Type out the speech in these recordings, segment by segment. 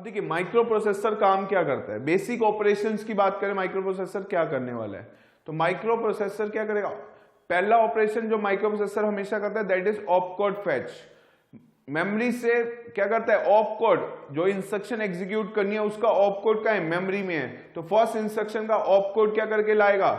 अब देखिए micro processor काम क्या करता है, बेसिक ऑपरेशंस की बात करें माइक्रो प्रोसेसर क्या करने वाला है। तो माइक्रो प्रोसेसर क्या करेगा, पहला ऑपरेशन जो माइक्रो प्रोसेसर हमेशा करता है that is opcode fetch. Memory से क्या करता है, ऑपकोड जो इंस्ट्रक्शन एग्जीक्यूट करनी है उसका ऑपकोड का है मेमोरी में है, तो फर्स्ट इंस्ट्रक्शन का ऑपकोड क्या करके लाएगा,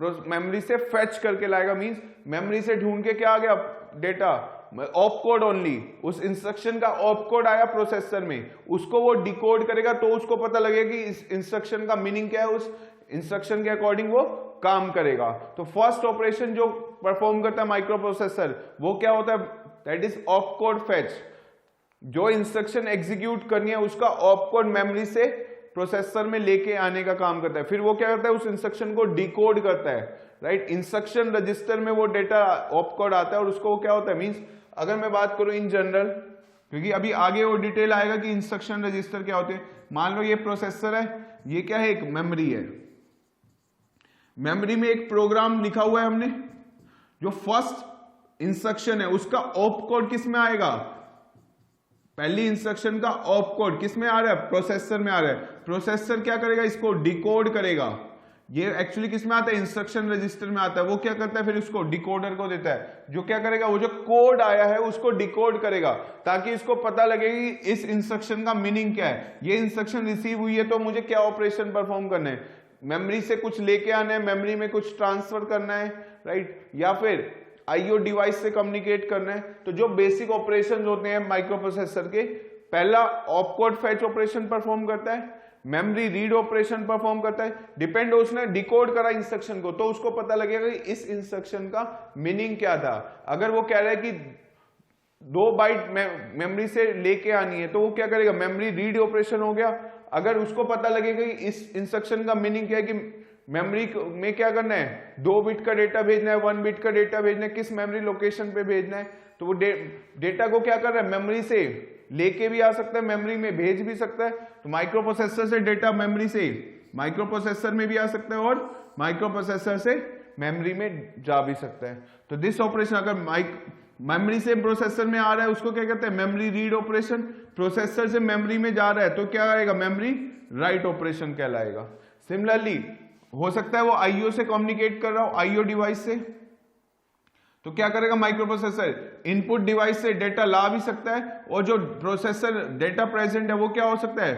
मेमोरी से फेच करके लाएगा। मींस मेमोरी से ढूंढ के क्या आ गया डेटा, ऑपकोड ओनली, उस इंस्ट्रक्शन का ऑपकोड आया प्रोसेसर में, उसको वो डिकोड करेगा तो उसको पता लगेगा कि इस इंस्ट्रक्शन का मीनिंग क्या है, उस इंस्ट्रक्शन के अकॉर्डिंग वो काम करेगा। तो फर्स्ट ऑपरेशन जो परफॉर्म करता है माइक्रो प्रोसेसर वो क्या होता है, दैट इज ऑपकोड फेच। जो इंस्ट्रक्शन एग्जीक्यूट करनी है उसका ऑपकोड मेमोरी से प्रोसेसर में लेके आने का काम करता है। फिर वो क्या करता है, उस इंस्ट्रक्शन को डिकोड करता है, राइट। इंस्ट्रक्शन रजिस्टर में वो डेटा ऑपकोड आता है और उसको क्या होता है, मींस अगर मैं बात करूं इन जनरल, क्योंकि अभी आगे वो डिटेल आएगा कि इंस्ट्रक्शन रजिस्टर क्या होते हैं। मान लो ये प्रोसेसर है, ये क्या है, एक मेमोरी है। मेमोरी में एक प्रोग्राम लिखा हुआ है हमने, जो फर्स्ट इंस्ट्रक्शन है उसका ऑपकोड किस में आएगा, पहली इंस्ट्रक्शन का ऑपकोड किस में आ रहा है, प्रोसेसर में आ रहा है। प्रोसेसर क्या करेगा, इसको डिकोड करेगा। ये एक्चुअली किस में आता है, इंस्ट्रक्शन रजिस्टर में आता है। वो क्या करता है, फिर उसको डिकोडर को देता है, जो क्या करेगा, वो जो कोड आया है उसको डिकोड करेगा ताकि इसको पता लगे कि इस इंस्ट्रक्शन का मीनिंग क्या है। ये इंस्ट्रक्शन रिसीव हुई है तो मुझे क्या ऑपरेशन परफॉर्म करना है, मेमोरी से कुछ लेके आना है, मेमोरी में कुछ ट्रांसफर करना है, राइट, या फिर आईओ डिवाइस से कम्युनिकेट करना है। तो जो बेसिक ऑपरेशंस होते हैं माइक्रो प्रोसेसर के, पहला ऑपकोड फेच ऑपरेशन परफॉर्म करता है, मेमोरी रीड ऑपरेशन परफॉर्म करता है। डिपेंड उसने डिकोड करा इंस्ट्रक्शन को तो उसको पता लगेगा कि इस इंस्ट्रक्शन का मीनिंग क्या था। अगर वो कह रहा है कि 2 बाइट मेमोरी से लेके आनी है तो वो क्या करेगा, मेमोरी रीड ऑपरेशन हो गया। अगर उसको पता लगेगा कि इस इंस्ट्रक्शन का मीनिंग क्या है, कि मेमोरी में क्या करना है, 2 बिट का डेटा भेजना है, 1 बिट का डेटा भेजना है, किस मेमोरी लोकेशन पे भेजना है, तो वो डेटा को क्या कर रहा है, मेमोरी से लेके भी आ सकता है, मेमोरी में भेज भी सकता है। तो माइक्रो प्रोसेसर से डेटा मेमोरी से माइक्रो प्रोसेसर में भी आ सकता है और माइक्रो प्रोसेसर से मेमोरी में जा भी सकता है। तो दिस ऑपरेशन अगर मेमोरी से प्रोसेसर में आ रहा है उसको क्या कहते हैं, मेमोरी रीड ऑपरेशन। प्रोसेसर से मेमोरी में जा रहा है तो क्या आएगा, मेमोरी राइट ऑपरेशन कहलाएगा। सिमिलरली हो सकता है वो आईओ से कम्युनिकेट कर रहा हो, आईओ डिवाइस से, तो क्या करेगा माइक्रो प्रोसेसर, इनपुट डिवाइस से डेटा ला भी सकता है और जो प्रोसेसर डेटा प्रेजेंट है वो क्या हो सकता है,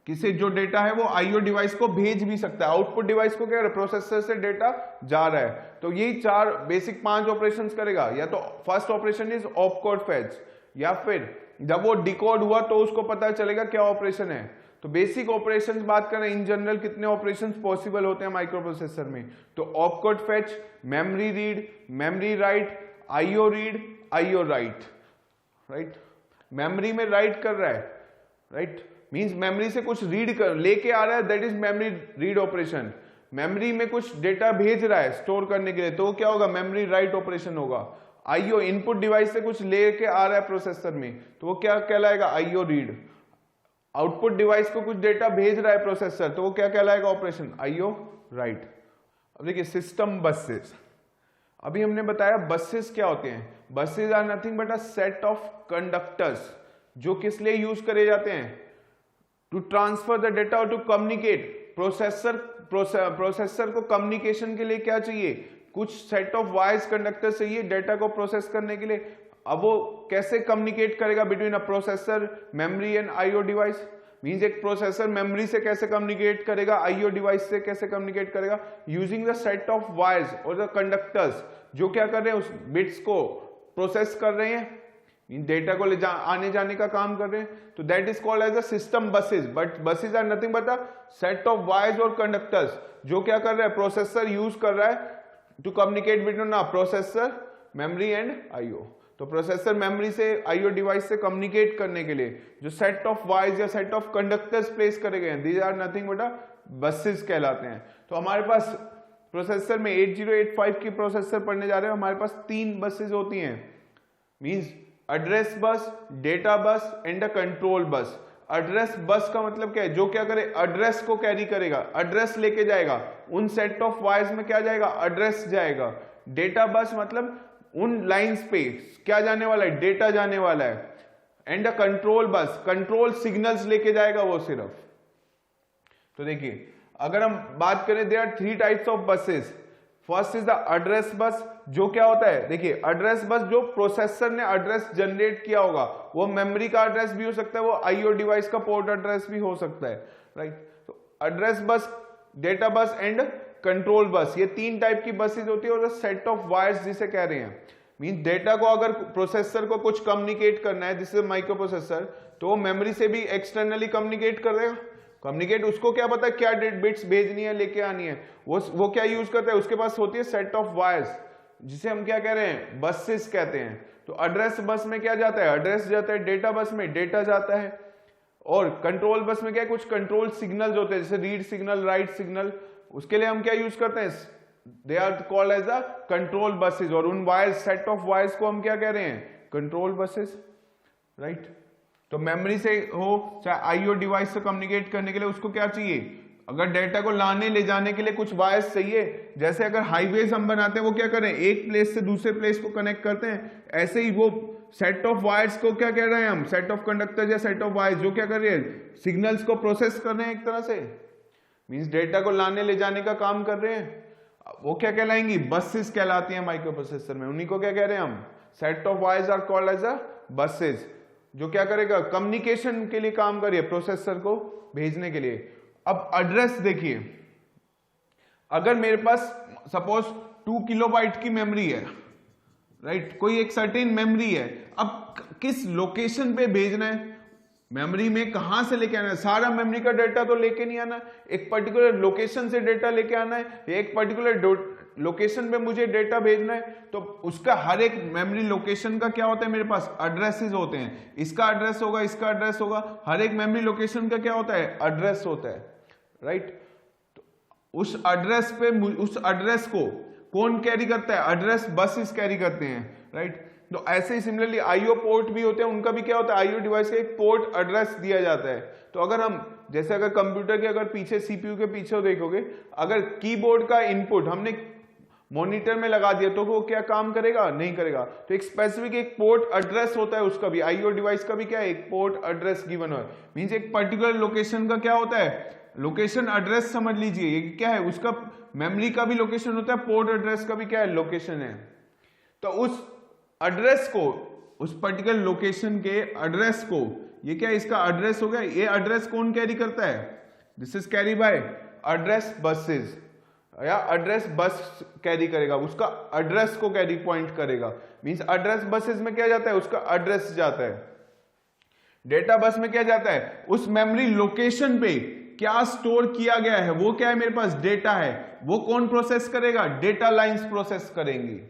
किसी जो डेटा है वो आईओ डिवाइस को भेज भी सकता है। आउटपुट डिवाइस को क्या है, प्रोसेसर से डेटा जा रहा है। तो यही 4 बेसिक 5 ऑपरेशंस करेगा। या तो first operation is opcode fetch, या फिर जब वो डिकोड हुआ तो उसको पता चलेगा क्या ऑपरेशन है। तो बेसिक ऑपरेशंस बात करें इन जनरल कितने ऑपरेशंस पॉसिबल होते हैं माइक्रो प्रोसेसर में, तो opcode fetch, memory read, memory write, IO read, IO right, right. Memory में राइट कर रहा है, राइट, मींस मेमोरी से कुछ रीड कर लेके आ रहा है, that is memory read operation. Memory में कुछ डेटा भेज रहा है स्टोर करने के लिए तो क्या होगा, मेमोरी राइट ऑपरेशन होगा। आईओ इनपुट डिवाइस से कुछ लेके आ रहा है प्रोसेसर में तो वो क्या कहलाएगा, आईओ रीड। आउटपुट डिवाइस को कुछ डेटा भेज रहा है प्रोसेसर तो वो क्या कहलाएगा, ऑपरेशन आईओ राइट। अब देखिए सिस्टम बसेस, अभी हमने बताया बसेस क्या होते हैं। Buses are nothing but a set of conductors जो किस लिए यूज करे जाते हैं, टू ट्रांसफर द डेटा और टू कम्युनिकेट। प्रोसेसर को कम्युनिकेशन के लिए क्या चाहिए, कुछ सेट ऑफ वायर्स कंडक्टर चाहिए डेटा को प्रोसेस करने के लिए। अब वो कैसे कम्युनिकेट करेगा between a processor, memory and IO device. Means एक प्रोसेसर मेमोरी से कैसे कम्युनिकेट करेगा, आईओ डिवाइस से कैसे कम्युनिकेट करेगा, using the set of wires और द कंडक्टर्स जो क्या कर रहे हैं, उस बिट्स को प्रोसेस कर रहे हैं, डेटा को आने जाने का काम कर रहे हैं। तो that is called as a system buses. But buses are nothing but a set of wires और कंडक्टर्स जो क्या कर रहा है, प्रोसेसर यूज कर रहा है to communicate between a processor, memory and IO. तो प्रोसेसर मेमोरी से आईओ डिवाइस से कम्युनिकेट करने के लिए जो सेट ऑफ वायर्स या सेट ऑफ कंडक्टर्स प्लेस करे गए हैं, these are nothing but a buses कहलाते हैं। तो हमारे पास प्रोसेसर में 8085 की प्रोसेसर पढ़ने जा रहे हैं, हमारे पास 3 बसेस होती हैं, means address bus, data bus and a control bus. Address bus का मतलब क्या है, जो क्या करे, एड्रेस को कैरी करेगा, एड्रेस लेके जाएगा, उन सेट ऑफ वायर्स में क्या जाएगा, एड्रेस जाएगा। डेटा बस मतलब उन लाइंस पे क्या जाने वाला है, डेटा जाने वाला है। And a control bus, control signals लेके जाएगा वो सिर्फ। तो देखिए अगर हम बात करें, there are 3 types of buses. First is the address bus, जो क्या होता है, देखिए एड्रेस बस जो प्रोसेसर ने एड्रेस जनरेट किया होगा, वो मेमोरी का एड्रेस भी हो सकता है, वो आईओ डिवाइस का पोर्ट एड्रेस भी हो सकता है, राइट। तो address bus, data bus and control bus, ये 3 टाइप की बसेस होती है। और सेट ऑफ वायर्स जिसे कह रहे हैं, मीन डेटा को अगर प्रोसेसर को कुछ कम्युनिकेट करना है, जिससे माइक्रो प्रोसेसर, तो वो मेमोरी से भी एक्सटर्नली कम्युनिकेट कर देगा। कम्युनिकेट, उसको क्या पता है क्या बिट्स भेजनी है, लेके आनी है, वो क्या यूज करता है, उसके पास होती है सेट ऑफ वायर्स, जिसे हम क्या कह रहे हैं, बसेस कहते हैं। तो एड्रेस बस में क्या जाता है, एड्रेस जाता है, डेटा बस में डेटा जाता है, और कंट्रोल बस में क्या है, कुछ कंट्रोल सिग्नल्स होते हैं, जैसे रीड सिग्नल, राइट सिग्नल, उसके लिए हम क्या यूज करते हैं, they are called as the control buses. और उन वायर्स, सेट ऑफ वायर्स को हम क्या कह रहे हैं, कंट्रोल बसेस, राइट। तो मेमोरी से हो चाहे आईओ डिवाइस से कम्युनिकेट करने के लिए उसको क्या चाहिए, अगर डेटा को लाने ले जाने के लिए कुछ वायर्स चाहिए, जैसे अगर हाईवेज हम बनाते हैं, वो क्या करें, एक प्लेस से दूसरे प्लेस को कनेक्ट करते हैं, ऐसे ही वो सेट ऑफ वायर्स को क्या कह रहे हैं हम, सेट ऑफ कंडक्टर या सेट ऑफ वायर्स, जो क्या कर रहे हैं, सिग्नल्स को प्रोसेस कर रहे हैं एक तरह से, मींस डेटा को लाने ले जाने का काम कर रहे हैं। वो क्या कहलाएंगी, बसेस कहलाती हैं माइक्रो प्रोसेसर में, उन्हीं को क्या कह रहे हैं हम, set of wires are called as a buses, जो क्या करेगा, कम्युनिकेशन के लिए काम करिए, प्रोसेसर को भेजने के लिए। अब एड्रेस देखिए, अगर मेरे पास सपोज 2 किलोबाइट की मेमोरी है, राइट, कोई एक सर्टेन मेमोरी है, अब किस लोकेशन पे भेजना है, मेमोरी में कहां से लेके आना है, सारा मेमोरी का डेटा तो लेके नहीं आना, एक पर्टिकुलर लोकेशन से डेटा लेके आना है, एक पर्टिकुलर लोकेशन पे मुझे डेटा भेजना है, तो उसका हर एक मेमोरी लोकेशन का क्या होता है, मेरे पास एड्रेसेस होते हैं, इसका एड्रेस होगा, इसका एड्रेस होगा, हर एक मेमोरी लोकेशन का क्या होता है, एड्रेस होता है, राइट। तो उस एड्रेस पे, उस एड्रेस को कौन कैरी करता है, एड्रेस बसेस कैरी करते हैं, राइट। तो ऐसे ही सिमिलरली आईओ पोर्ट भी होते हैं, उनका भी क्या होता है, आईओ डिवाइस का एक पोर्ट एड्रेस दिया जाता है। तो अगर हम, जैसे अगर कंप्यूटर के अगर पीछे सीपीयू के पीछे देखोगे, अगर कीबोर्ड का इनपुट हमने मॉनिटर में लगा दिया तो वो क्या काम करेगा, नहीं करेगा। तो एक स्पेसिफिक एक पोर्ट एड्रेस होता है, उसका भी आईओ डिवाइस का भी क्या है, एक पोर्ट एड्रेस गिवन है, मींस एक पर्टिकुलर लोकेशन का क्या होता है, लोकेशन एड्रेस समझ लीजिए, ये क्या है, उसका मेमोरी का भी लोकेशन होता है, पोर्ट एड्रेस का भी क्या है, लोकेशन है। तो उस एड्रेस को, उस पर्टिकुलर लोकेशन के एड्रेस को, ये क्या है, इसका एड्रेस हो गया, ये एड्रेस कौन कैरी करता है, this is carry by address buses, या एड्रेस बस कैरी करेगा, उसका एड्रेस को कैरी पॉइंट करेगा, मींस एड्रेस बसेस में क्या जाता है, उसका एड्रेस जाता है। डेटा बस में क्या जाता है, उस मेमोरी लोकेशन पे क्या स्टोर किया गया है, वो क्या है, मेरे पास डेटा है, वो कौन प्रोसेस करेगा, डेटा लाइंस प्रोसेस करेंगी।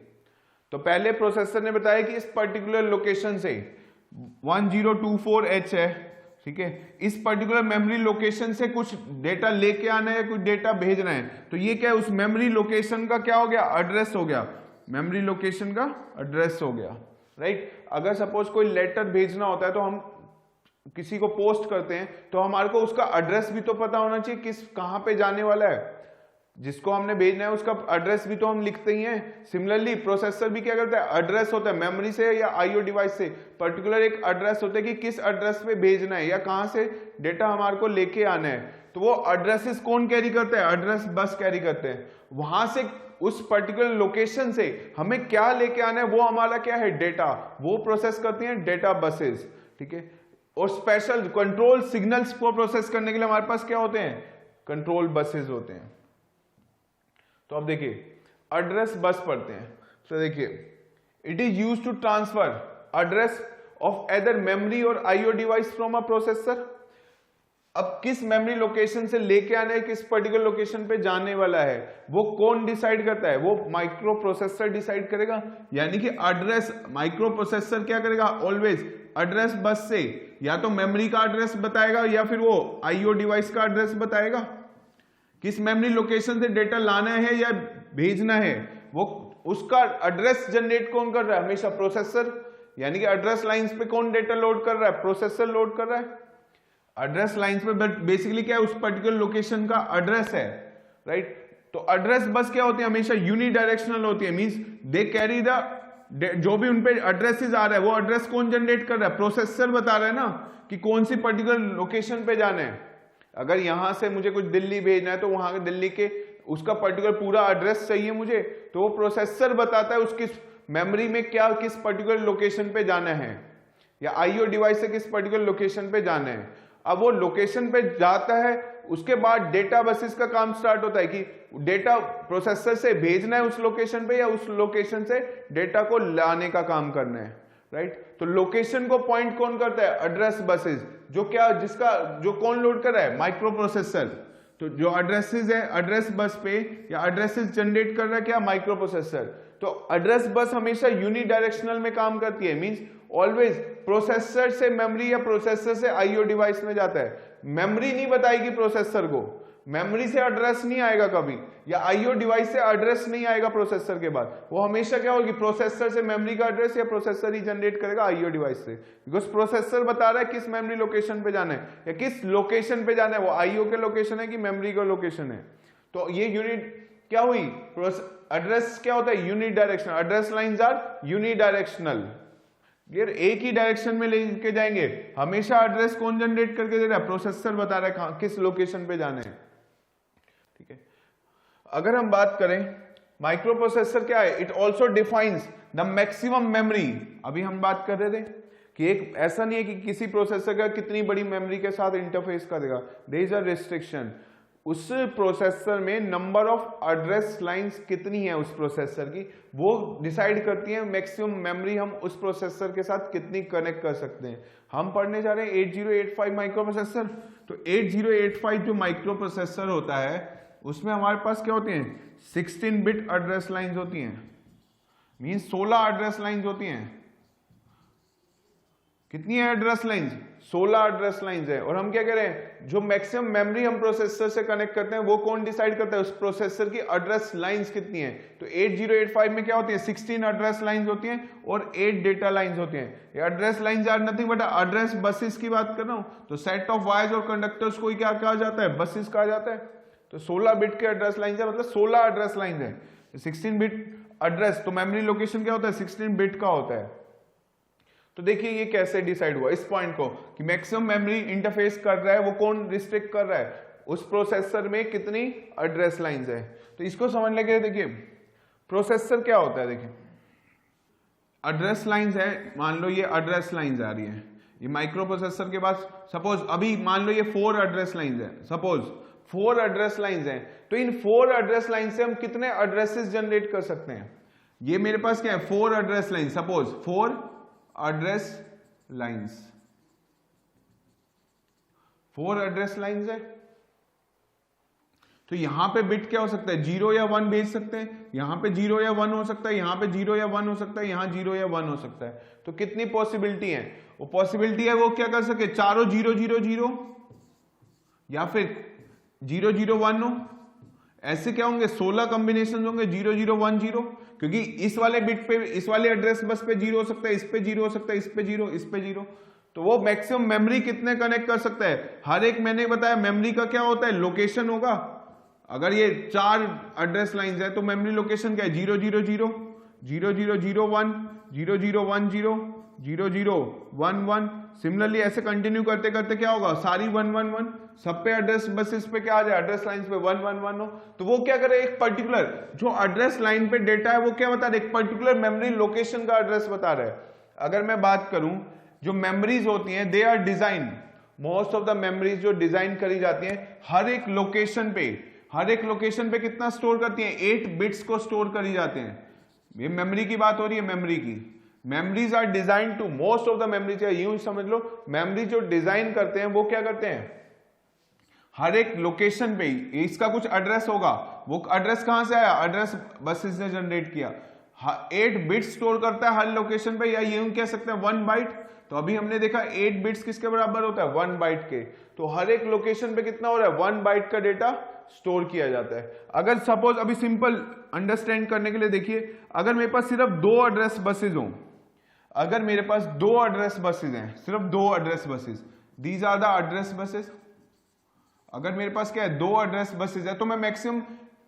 तो पहले प्रोसेसर ने बताया कि इस पर्टिकुलर लोकेशन से 1024H है, ठीक है, इस पर्टिकुलर मेमोरी लोकेशन से कुछ डेटा लेके आना है, कुछ डेटा भेजना है, तो ये क्या है, उस मेमोरी लोकेशन का क्या हो गया, एड्रेस हो गया, मेमोरी लोकेशन का एड्रेस हो गया, राइट। अगर सपोज कोई लेटर भेजना होता है, तो हम किसी को पोस्ट करते हैं, तो हमारे को उसका एड्रेस भी तो पता होना चाहिए, किस कहां पे जाने वाला है, जिसको हमने भेजना है उसका एड्रेस भी तो हम लिखते ही हैं। सिमिलरली प्रोसेसर भी क्या करता है, एड्रेस होता है, मेमोरी से या आईओ डिवाइस से पर्टिकुलर एक एड्रेस होता है कि किस एड्रेस पे भेजना है या कहां से डेटा हमारे को लेके आना है। तो वो एड्रेसेस कौन कैरी करते हैं, एड्रेस बस कैरी करते हैं। वहां से उस पर्टिकुलर लोकेशन से हमें क्या लेके आना है, वो हमारा क्या है, डेटा, वो प्रोसेस करती हैं डेटा बसेस, ठीक है। और स्पेशल कंट्रोल सिग्नल्स को प्रोसेस करने के लिए हमारे पास क्या होते हैं, कंट्रोल बसेस होते हैं। तो अब देखिए एड्रेस बस पढ़ते हैं। तो देखिए it is use to transfer address of either memory और IO device from a processor. अब किस मेमोरी लोकेशन से लेके आना है, किस पर्टिकुलर लोकेशन पे जाने वाला है, वो कौन डिसाइड करता है, वो माइक्रो प्रोसेसर डिसाइड करेगा। यानी कि एड्रेस माइक्रो प्रोसेसर क्या करेगा, ऑलवेज एड्रेस बस से या तो मेमोरी का एड्रेस बताएगा या फिर वो आईओ डिवाइस का एड्रेस बताएगा। किस मेमोरी लोकेशन से डेटा लाना है या भेजना है, वो उसका एड्रेस जनरेट कौन कर रहा है, हमेशा प्रोसेसर। यानी कि एड्रेस लाइंस पे कौन डेटा लोड कर रहा है, प्रोसेसर लोड कर रहा है एड्रेस लाइंस पे। बट बेसिकली क्या है, उस पर्टिकुलर लोकेशन का एड्रेस है, राइट। तो एड्रेस बस क्या होती है, हमेशा यूनिडायरेक्शनल होती है, मींस दे कैरी द जो भी उनपे एड्रेसेस आ रहा है वो एड्रेस कौन जनरेट कर रहा है, प्रोसेसर बता रहा है ना कि कौन सी पर्टिकुलर लोकेशन पे जाना है। अगर यहां से मुझे कुछ दिल्ली भेजना है तो वहां के दिल्ली के उसका पर्टिकुलर पूरा एड्रेस चाहिए मुझे, तो वो प्रोसेसर बताता है उसकी मेमोरी में क्या किस पर्टिकुलर लोकेशन पे जाना है, या आईओ डिवाइस से किस पर्टिकुलर लोकेशन पे जाना है। अब वो लोकेशन पे जाता है, उसके बाद डेटा बसेस का काम स्टार्ट होता है कि डेटा प्रोसेसर से भेजना है उस लोकेशन पे या उस लोकेशन से डेटा को लाने का काम करना है, राइट। तो लोकेशन को पॉइंट कौन करता है, एड्रेस बसेस, जो क्या जिसका जो कौन लोड कर रहा है, माइक्रो प्रोसेसर। तो जो एड्रेसेस है एड्रेस बस पे या एड्रेसेस जनरेट कर रहा है क्या, माइक्रो प्रोसेसर। तो एड्रेस बस हमेशा यूनिडायरेक्शनल में काम करती है, मींस ऑलवेज प्रोसेसर से मेमोरी या प्रोसेसर से आईओ डिवाइस में जाता है। मेमोरी नहीं बताएगी प्रोसेसर को, मेमोरी से एड्रेस नहीं आएगा कभी, या आईओ डिवाइस से एड्रेस नहीं आएगा प्रोसेसर के बाद। वो हमेशा क्या होगी, प्रोसेसर से मेमोरी का एड्रेस या प्रोसेसर ही जनरेट करेगा आईओ डिवाइस से, बिकॉज प्रोसेसर बता रहा है किस मेमोरी लोकेशन पे जाना है या किस लोकेशन पे जाना है, वो आईओ के लोकेशन है कि मेमोरी का लोकेशन है। तो ये यूनिट क्या हुई, एड्रेस क्या होता है, unidirectional, address lines are unidirectional, ये एक ही डायरेक्शन में लेके जाएंगे। हमेशा एड्रेस कौन जनरेट करके दे रहा है, प्रोसेसर बता रहा है किस लोकेशन पे जाना है, ठीक है। अगर हम बात करें माइक्रो प्रोसेसर क्या है, it also defines the maximum memory. अभी हम बात कर रहे थे कि एक ऐसा नहीं है कि किसी प्रोसेसर का कितनी बड़ी मेमोरी के साथ इंटरफेस करेगा, देयर इज अ रिस्ट्रिक्शन। उस प्रोसेसर में नंबर ऑफ एड्रेस लाइंस कितनी है उस प्रोसेसर की, वो डिसाइड करती है मैक्सिमम मेमोरी हम उस प्रोसेसर के साथ कितनी कनेक्ट कर सकते हैं। हम पढ़ने जा रहे हैं 8085 माइक्रो प्रोसेसर। तो 8085 जो माइक्रो प्रोसेसर होता है उसमें हमारे पास क्या होते हैं, 16 बिट एड्रेस लाइंस होती हैं, मींस 16 एड्रेस लाइंस होती हैं। कितनी है एड्रेस लाइंस, 16 एड्रेस लाइंस है। और हम क्या कह रहे हैं, जो मैक्सिमम मेमोरी हम प्रोसेसर से कनेक्ट करते हैं वो कौन डिसाइड करता है, उस प्रोसेसर की एड्रेस लाइंस कितनी है। तो 8085 में क्या होती है, 16 एड्रेस लाइंस होती हैं और 8 डेटा लाइंस होती हैं। ये address lines are nothing but address buses की बात कर रहा हूं। तो सेट ऑफ वायर्स और कंडक्टर्स को क्या कहा जाता है, बसेस कहा जाता है। तो 16 बिट के एड्रेस लाइंस है, मतलब 16 एड्रेस लाइंस है। 16 बिट एड्रेस, तो मेमोरी लोकेशन क्या होता है, 16 बिट का होता है। तो देखिए ये कैसे डिसाइड हुआ इस पॉइंट को कि मैक्सिमम मेमोरी इंटरफेस कर रहा है वो कौन रिस्ट्रिक्ट कर रहा है, उस प्रोसेसर में कितनी एड्रेस लाइंस है। तो इसको समझने के लिए देखिए प्रोसेसर क्या होता है, देखिए एड्रेस लाइंस है, मान लो ये एड्रेस लाइंस आ रही है, ये माइक्रो प्रोसेसर के पास सपोज अभी मान लो ये 4 एड्रेस लाइंस है, सपोज 4 एड्रेस लाइंस हैं। तो इन 4 एड्रेस लाइन से हम कितने एड्रेसेस जनरेट कर सकते हैं। ये मेरे पास क्या है, 4 address line, suppose 4 address lines, 4 address lines है। तो यहां पे बिट क्या हो सकता है, 0 या 1 भेज सकते हैं, यहां पे 0 या 1 हो सकता है, यहां पे 0 या 1 हो सकता है, यहां 0 या 1 हो सकता है। तो कितनी पॉसिबिलिटी है, वो पॉसिबिलिटी है वो क्या कर सके, चारों 0 0 0 या फिर 0 0 1 हो। ऐसे क्या होंगे, 16 कॉम्बिनेशन होंगे 0 0 1 0, क्योंकि इस वाले बिट पे, इस वाले एड्रेस बस पे 0 हो सकता है, इस पे 0 हो सकता है, इस पे 0, इस पे 0। तो वो मैक्सिमम मेमोरी कितने कनेक्ट कर सकता है, हर एक मैंने बताया मेमोरी का क्या होता है, लोकेशन होगा। अगर ये 4 एड्रेस लाइंस है तो मेमोरी लोकेशन क्या है, 0 0 0 0 0 0 1 0 0 1 0 0 0 1 1। सिमिलरली ऐसे कंटिन्यू करते करते क्या होगा, सारी 1 1 1, सब पे एड्रेस बस इस पे क्या आ जाए, एड्रेस लाइन पे 1 1 1 हो। तो वो क्या करे, एक पर्टिकुलर जो एड्रेस लाइन पे डेटा है वो क्या बता रहा है, एक पर्टिकुलर मेमोरी लोकेशन का एड्रेस बता रहा है। अगर मैं बात करूं जो मेमोरीज होती हैं, they are design, most of the memories जो डिजाइन करी जाती हैं हर एक लोकेशन पे कितना स्टोर करती हैं, 8 बिट्स को स्टोर करी जाते हैं। ये मेमोरी की बात हो रही है, मेमोरी की। Memories are design to, most of the memories, यूं समझ लो मेमोरी जो डिजाइन करते हैं वो क्या करते हैं, हर एक लोकेशन पे इसका कुछ एड्रेस होगा, वो एड्रेस कहां से आया, एड्रेस बसेस ने जनरेट किया। 8 बिट्स स्टोर करता है हर लोकेशन पे, या यूं कह सकते हैं 1 बाइट। तो अभी हमने देखा 8 बिट्स किसके बराबर होता है, 1 बाइट के। तो हर एक लोकेशन पे कितना हो रहा है, 1 बाइट का डेटा स्टोर किया जाता है। अगर सपोज अभी सिंपल अंडरस्टैंड करने के लिए देखिए, अगर मेरे पास सिर्फ 2 एड्रेस बसेज हो, अगर मेरे पास 2 एड्रेस बसेज हैं, सिर्फ 2 address buses, these are the address buses. अगर मेरे पास क्या है, 2 एड्रेस बसेज है, तो मैं मैक्सिमम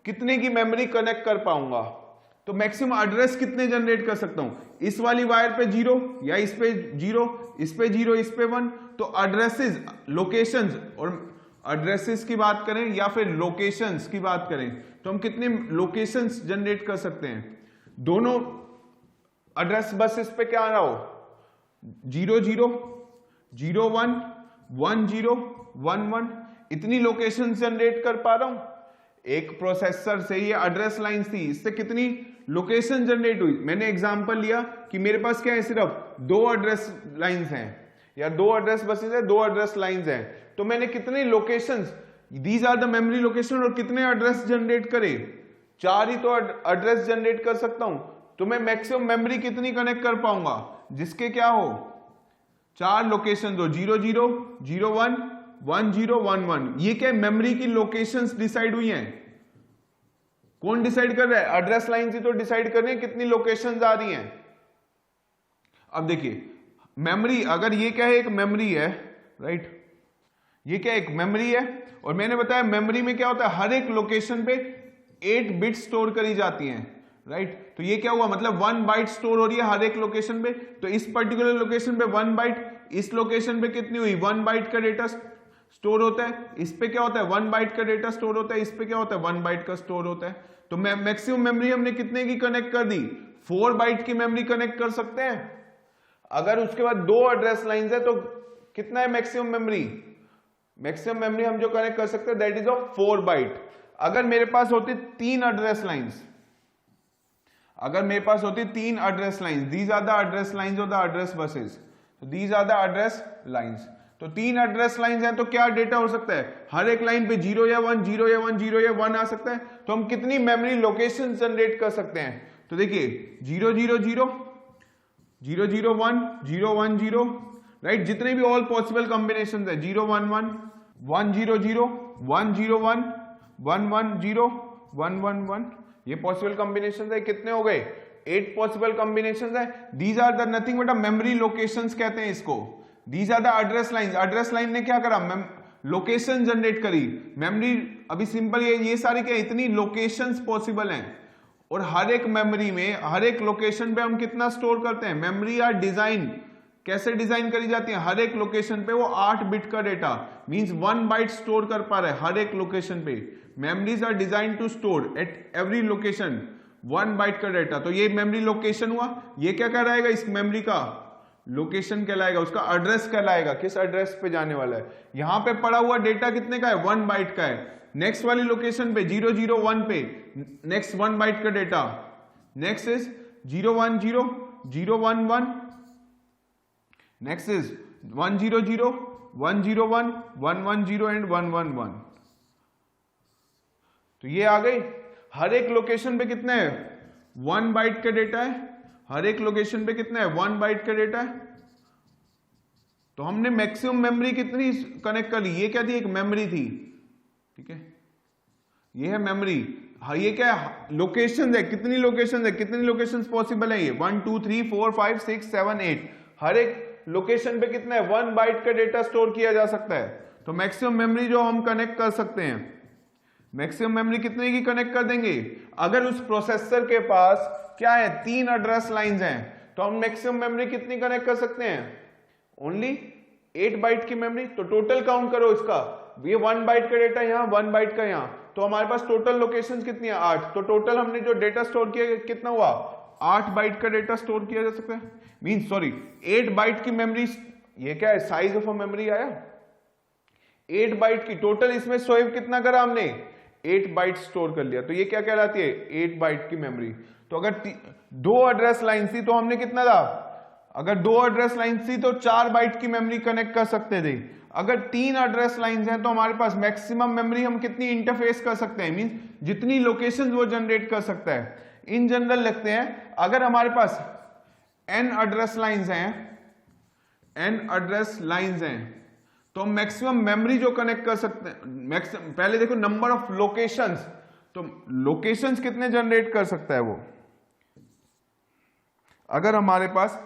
कितने की मेमोरी कनेक्ट कर पाऊंगा, तो मैक्सिमम एड्रेस कितने जनरेट कर सकता हूं? इस वाली वायर पे 0 या इस पे 0, इस पे 0, इस पे 1। तो एड्रेसेस, लोकेशंस, और एड्रेसेस की बात करें या फिर लोकेशंस की बात करें तो हम कितने लोकेशंस जनरेट कर सकते हैं? दोनों एड्रेस बसेस पे क्या आ रहा हो? 0 0 0 1 1 0 1 1, इतनी लोकेशन जनरेट कर पा रहा हूं। एक प्रोसेसर से ये एड्रेस लाइंस थी, इससे कितनी लोकेशन जनरेट हुई? मैंने एग्जांपल लिया कि मेरे पास क्या है, सिर्फ 2 एड्रेस लाइंस हैं या 2 एड्रेस बसेस है, 2 एड्रेस लाइंस हैं, तो मैंने कितने locations, these are the memory location, और कितने एड्रेस जनरेट करे? 4 ही तो एड्रेस जनरेट कर सकता हूं। तो मैं मैक्सिमम मेमोरी कितनी कनेक्ट कर पाऊंगा जिसके क्या हो 4 लोकेशन हो, 0 0 0 1 1 0 1 1। ये क्या मेमोरी की लोकेशंस डिसाइड हुई हैं। कौन डिसाइड कर रहा है? एड्रेस लाइन से तो डिसाइड कर रहे हैं कितनी लोकेशंस आ रही हैं। अब देखिए मेमोरी, अगर ये क्या है, एक मेमोरी है, राइट, ये क्या एक मेमोरी है, और मैंने बताया मेमोरी में क्या होता है, हर एक लोकेशन पे 8 बिट स्टोर करी जाती हैं, राइट। तो ये क्या हुआ, मतलब 1 बाइट स्टोर हो रही है हर एक लोकेशन पे। तो इस पर्टिकुलर लोकेशन पे 1 बाइट, इस लोकेशन पे कितनी हुई, 1 बाइट का डेटा स्टोर होता है। इस पे क्या होता है, 1 बाइट का डेटा स्टोर होता है। इस पे क्या होता है, 1 बाइट का स्टोर होता है। तो मैक्सिमम मेमोरी हमने कितने की कनेक्ट कर दी, 4 बाइट की मेमोरी कनेक्ट कर सकते हैं। अगर उसके बाद 2 एड्रेस लाइंस है तो कितना है मैक्सिमम मेमोरी? मैक्सिमम मेमोरी हम जो कनेक्ट कर सकते हैं दैट इज ऑफ 4 बाइट। अगर मेरे पास होती 3 एड्रेस लाइंस, अगर मेरे पास होती 3 address lines, these are the address lines और the address buses, these are the address lines. तो 3 एड्रेस लाइंस हैं तो क्या डेटा हो सकता है, हर एक लाइन पे 0 या 1 0 या 1 0 या 1 आ सकता है। तो हम कितनी मेमोरी लोकेशन जनरेट कर सकते हैं? तो देखिए 0 0 0 0 0 1 0 1 0, राइट, जितने भी ऑल पॉसिबल कॉम्बिनेशन है, 0 1 1 1 0 0 1 0 1 1 1 0 1 1 1, ये पॉसिबल कॉम्बिनेशन है। कितने हो गए, 8 पॉसिबल कॉम्बिनेशन है। These are the nothing but memory locations कहते हैं इसको। These are the address lines. Address line ने क्या करा, लोकेशन जनरेट करी। मेमोरी अभी सिंपल ये सारी क्या, इतनी लोकेशंस पॉसिबल हैं, और हर एक मेमोरी में हर एक लोकेशन पे हम कितना स्टोर करते हैं। मेमोरी आर डिजाइन, कैसे डिजाइन करी जाती है, हर एक लोकेशन पे वो 8 बिट का डेटा मींस 1 बाइट स्टोर कर पा रहा है हर एक लोकेशन पे। Memories are design to store at every location 1 byte का डेटा। तो ये मेमोरी लोकेशन हुआ। ये क्या कहलाएगा, इस मेमोरी का लोकेशन कहलाएगा, उसका एड्रेस कहलाएगा, किस एड्रेस पे जाने वाला है। यहां पे पड़ा हुआ डेटा कितने का है, 1 बाइट का है। नेक्स्ट वाली लोकेशन पे 0 0 1 पे नेक्स्ट 1 बाइट का data, next is 0 1 0 0 1 1, next is 1 0 0 1 0 1 1 1 0 and 1 1 1। तो ये आ गई। हर एक लोकेशन पे कितना है, 1 बाइट का डेटा है। हर एक लोकेशन पे कितना है, 1 बाइट का डेटा है। तो हमने मैक्सिमम मेमोरी कितनी कनेक्ट कर ली, ये क्या थी, एक मेमोरी थी, ठीक है, ये है मेमोरी। हाँ, ये क्या है, लोकेशन है, कितनी लोकेशन है, कितनी लोकेशन पॉसिबल है, ये 1 2 3 4 5 6 7 8। हर एक लोकेशन पे कितना है, 1 बाइट का डेटा स्टोर किया जा सकता है। तो मैक्सिमम मेमोरी जो हम कनेक्ट कर सकते हैं, मैक्सिमम मेमोरी कितने की कनेक्ट कर देंगे। अगर उस प्रोसेसर के पास क्या है, 3 एड्रेस लाइंस हैं, तो हम मैक्सिमम मेमोरी कितनी कनेक्ट कर सकते हैं, ओनली 8 बाइट की मेमोरी। तो टोटल काउंट करो इसका, ये 1 बाइट का डेटा यहाँ, 1 बाइट का यहाँ, तो हमारे पास टोटल लोकेशंस कितनी है, 8। तो टोटल हमने जो डेटा स्टोर किया कितना हुआ, 8 बाइट का डेटा स्टोर किया जा सकता है। मींस सॉरी 8 बाइट की मेमोरी, ये क्या है, साइज ऑफ अ मेमोरी आया 8 बाइट की। टोटल इसमें स्वैप कितना करा हमने, 8 बाइट स्टोर कर लिया। तो ये क्या कहलाती है, 8 बाइट की मेमोरी। तो अगर 2 एड्रेस लाइन थी तो हमने कितना था, अगर 2 एड्रेस लाइन थी तो 4 बाइट की मेमोरी कनेक्ट कर सकते थे। अगर 3 एड्रेस लाइंस हैं तो हमारे पास मैक्सिमम मेमोरी हम कितनी इंटरफेस कर सकते हैं, मींस जितनी लोकेशंस वो जनरेट कर सकता है। इन जनरल लिखते हैं, अगर हमारे पास n एड्रेस लाइंस हैं, n एड्रेस लाइंस हैं, तो मैक्सिमम मेमोरी जो कनेक्ट कर सकते हैं, मैक्सिमम पहले देखो नंबर ऑफ लोकेशंस, तो लोकेशंस कितने जनरेट कर सकता है वो। अगर हमारे पास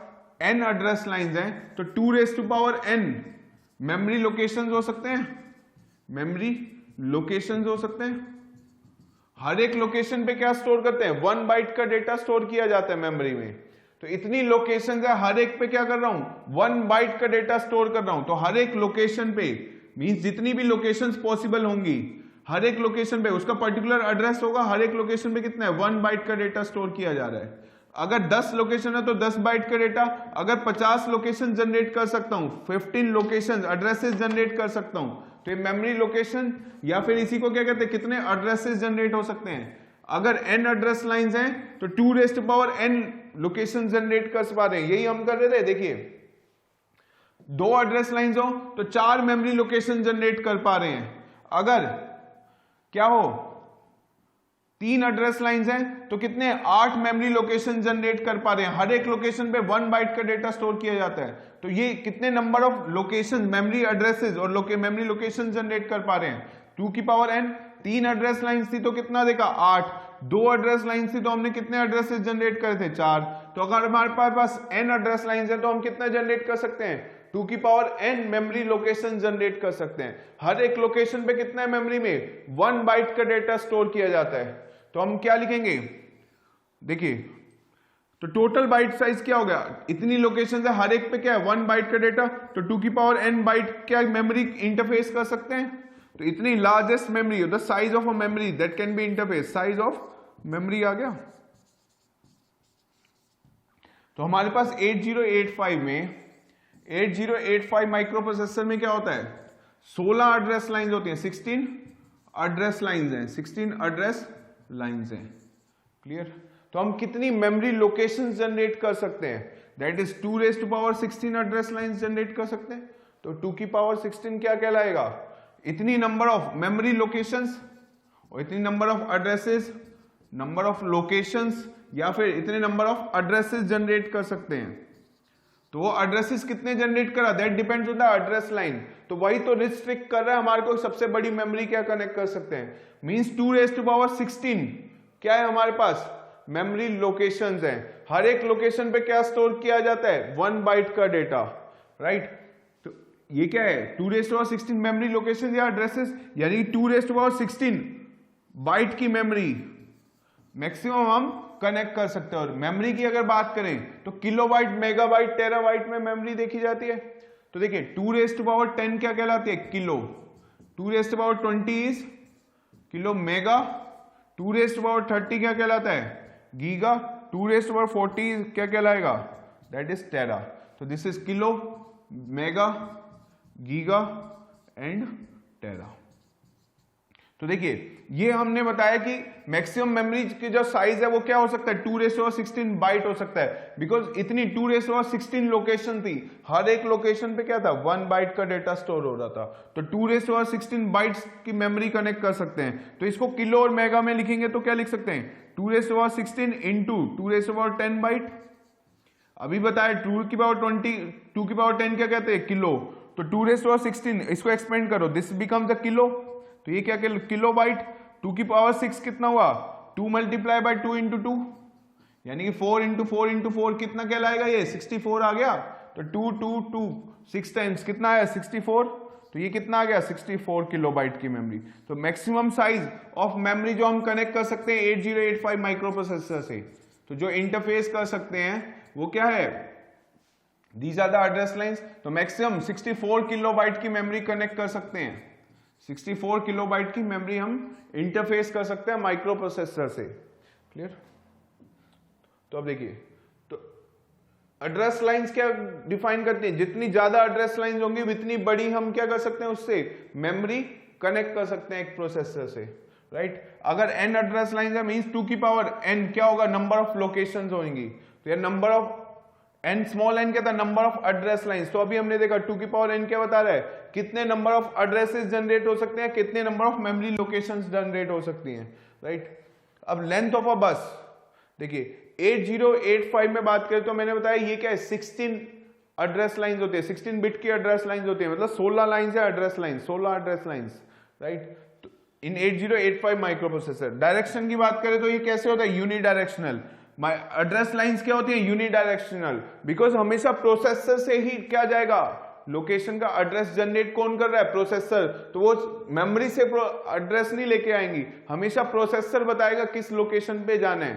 n एड्रेस लाइंस हैं तो 2n मेमोरी लोकेशंस हो सकते हैं, मेमोरी लोकेशंस हो सकते हैं। हर एक लोकेशन पे क्या स्टोर करते हैं, 1 बाइट का डेटा स्टोर किया जाता है मेमोरी में। तो इतनी लोकेशन है, हर एक पे क्या कर रहा हूं, 1 बाइट का डेटा स्टोर कर रहा हूं। तो हर एक लोकेशन पे मींस जितनी भी लोकेशंस पॉसिबल होंगी, हर एक लोकेशन पे उसका पर्टिकुलर एड्रेस होगा, हर एक लोकेशन पे कितना है, 1 बाइट का डेटा स्टोर किया जा रहा है। अगर 10 लोकेशन है तो 10 बाइट का डेटा, अगर 50 लोकेशन जनरेट कर सकता हूं, 15 लोकेशन एड्रेसेस जनरेट कर सकता हूं, तो ये मेमोरी लोकेशन या फिर इसी को क्या कहते हैं, कितने एड्रेसेस जनरेट हो सकते हैं। अगर n एड्रेस लाइंस हैं तो 2n लोकेशन जनरेट कर पा रहे हैं, यही हम कर रहे थे। देखिए 2 एड्रेस लाइंस हो तो 4 मेमोरी लोकेशन जनरेट कर पा रहे हैं। अगर क्या हो 3 एड्रेस लाइंस हैं तो कितने, 8 मेमोरी लोकेशन जनरेट कर पा रहे हैं। हर एक लोकेशन पे 1 बाइट का डेटा स्टोर किया जाता है। तो ये कितने number of location, memory addresses और मेमोरी लोकेशन जनरेट कर पा रहे हैं, 2 की पावर n। 3 एड्रेस लाइंस थी तो कितना देखा, 8। 2 एड्रेस लाइंस थी तो हमने कितने एड्रेसेस जनरेट करे थे, 4। तो अगर हमारे पास n एड्रेस लाइंस है तो हम कितना जनरेट कर सकते हैं, 2 की power n memory location generate कर सकते हैं। हर एक लोकेशन पे कितना है, मेमोरी में 1 बाइट का डेटा स्टोर किया जाता है। तो हम क्या लिखेंगे, देखिए तो टोटल बाइट साइज क्या हो गया, इतनी लोकेशन है, हर एक पे क्या है, 1 बाइट का डेटा, तो 2 की पावर n बाइट क्या मेमोरी इंटरफेस कर सकते हैं। तो इतनी largest memory, the size of a memory that can be interface, size of memory आ गया। तो हमारे पास 8085 माइक्रो प्रोसेसर में क्या होता है, 16 एड्रेस लाइंस होती हैं, 16 एड्रेस लाइंस हैं, 16 एड्रेस लाइंस हैं। क्लियर। तो हम कितनी मेमोरी लोकेशंस जनरेट कर सकते हैं, that is 216 address lines generate कर सकते हैं। तो 2 की पावर 16 क्या कहलाएगा, इतनी नंबर ऑफ मेमोरी लोकेशंस और इतनी number of addresses, number of locations या फिर इतने नंबर ऑफ एड्रेसेस जनरेट कर सकते हैं। तो वो एड्रेसेस कितने जनरेट करा, that depends on the address line. तो वही तो रिस्ट्रिक्ट कर रहा है हमारे को सबसे बड़ी मेमोरी क्या कनेक्ट कर सकते हैं, मींस 216 क्या है हमारे पास, मेमोरी लोकेशंस हैं। हर एक लोकेशन पे क्या स्टोर किया जाता है, 1 बाइट का डेटा, राइट। तो ये क्या है, 216 मेमोरी लोकेशन या एड्रेसेस, यानी 216 बाइट की मेमोरी मैक्सिमम हम कनेक्ट कर सकते हैं। और मेमोरी की अगर बात करें तो किलोबाइट, मेगाबाइट, टेराबाइट में मेमोरी देखी जाती है। तो देखिए 210 क्या कहलाती है, किलो। 220 is kilo mega. 230 क्या कहलाता है, गीगा। 240 क्या कहलाएगा, दैट इज टेरा। तो this is kilo, mega, giga and tera. तो देखिए ये हमने बताया कि मैक्सिमम मेमोरी की जो साइज है वो क्या हो सकता है, 216 बाइट हो सकता है, बिकॉज इतनी 216 लोकेशन थी, हर एक लोकेशन पे क्या था, 1 बाइट का डेटा स्टोर हो रहा था। तो 216 बाइट्स की मेमोरी कनेक्ट कर सकते हैं। तो इसको किलो और मेगा में लिखेंगे तो क्या लिख सकते हैं, 216 इंटू 210 बाइट। अभी बताया 2 की पावर 10 क्या कहते हैं, किलो। तो 216 इसको एक्सपेंड करो, दिस बिकम्स अ किलो। तो ये क्या किलो बाइट। 2 की पावर 6 कितना हुआ, 2 मल्टीप्लाई बाय 2 इंटू 2, यानी कि 4 इंटू 4 इंटू 4 कितना कहलाएगा, ये 64 आ गया। तो 2 6 टाइम्स कितना आया, 64। तो ये कितना आ गया, 64 किलोबाइट की मेमोरी। तो मैक्सिमम साइज ऑफ मेमोरी जो हम कनेक्ट कर सकते हैं 8085 माइक्रो प्रोसेसर से, तो जो इंटरफेस कर सकते हैं वो क्या है, these are the address lines. तो मैक्सिमम 64 किलोबाइट की मेमोरी कनेक्ट कर सकते हैं। 64 किलोबाइट की मेमोरी हम इंटरफेस कर सकते हैं माइक्रो प्रोसेसर से। क्लियर। तो अब देखिए, तो एड्रेस लाइंस क्या डिफाइन करती हैं, जितनी ज्यादा एड्रेस लाइंस होंगी उतनी बड़ी हम क्या कर सकते हैं, उससे मेमोरी कनेक्ट कर सकते हैं एक प्रोसेसर से, राइट। अगर n एड्रेस लाइंस है मींस 2 की पावर n क्या होगा, नंबर ऑफ लोकेशंस होंगी। तो ये number of n small n क्या था, नंबर ऑफ एड्रेस लाइंस। तो अभी हमने देखा 2 की पावर n क्या बता रहा है, कितने नंबर ऑफ एड्रेसेस जनरेट हो सकते हैं, कितने number of memory locations generate हो सकती हैं, राइट। अब लेंथ ऑफ अ बस देखिए 8085 में बात करें तो मैंने बताया ये क्या है, 16 एड्रेस लाइंस होती है, 16 बिट की एड्रेस लाइंस होती है, मतलब 16 लाइंस है address lines, 16 address lines, right. In 8085 microprocessor. Direction की बात करें तो ये कैसे होता है, यूनिडायरेक्शनल। एड्रेस लाइंस क्या होती है, यूनिडायरेक्शनल, बिकॉज हमेशा प्रोसेसर से ही क्या जाएगा, लोकेशन का एड्रेस जनरेट कौन कर रहा है? प्रोसेसर। तो वो मेमोरी से एड्रेस नहीं लेके आएंगी, हमेशा प्रोसेसर बताएगा किस लोकेशन पे जाना है,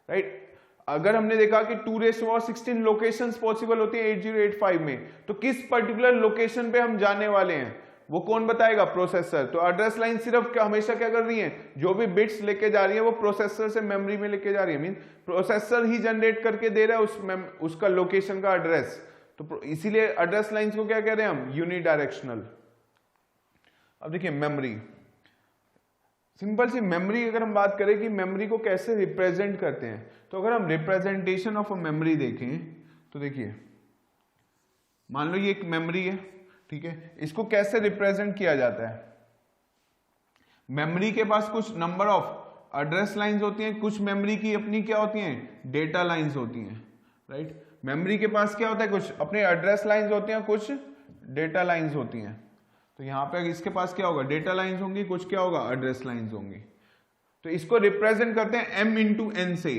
राइट। अगर हमने देखा कि 2⁻16 लोकेशंस पॉसिबल होती है 8085 में, तो किस पर्टिकुलर लोकेशन पे हम जाने वाले हैं वो कौन बताएगा? प्रोसेसर। तो एड्रेस लाइन सिर्फ हमेशा क्या कर रही है? जो भी बिट्स लेके जा रही है वो प्रोसेसर से मेमोरी में लेके जा रही है, मीन प्रोसेसर ही जनरेट करके दे रहा है उसका लोकेशन का एड्रेस। तो इसीलिए एड्रेस लाइंस को क्या कह रहे हैं हम? यूनिडायरेक्शनल। अब देखिए मेमोरी, सिंपल सी मेमोरी अगर हम बात करें कि मेमोरी को कैसे रिप्रेजेंट करते हैं, तो अगर हम रिप्रेजेंटेशन ऑफ अ मेमोरी देखें तो देखिए मान लो ये एक मेमोरी है, ठीक है, इसको कैसे रिप्रेजेंट किया जाता है? मेमोरी के पास कुछ नंबर ऑफ एड्रेस लाइंस होती हैं, कुछ मेमोरी की अपनी क्या होती हैं? डेटा लाइंस होती हैं, राइट। मेमोरी के पास क्या होता है? कुछ अपने एड्रेस लाइंस होती हैं, कुछ डेटा लाइंस होती हैं। तो यहां पे इसके पास क्या होगा? डेटा लाइंस होंगी, कुछ क्या होगा? एड्रेस लाइंस होंगी। तो इसको रिप्रेजेंट करते हैं m×n से।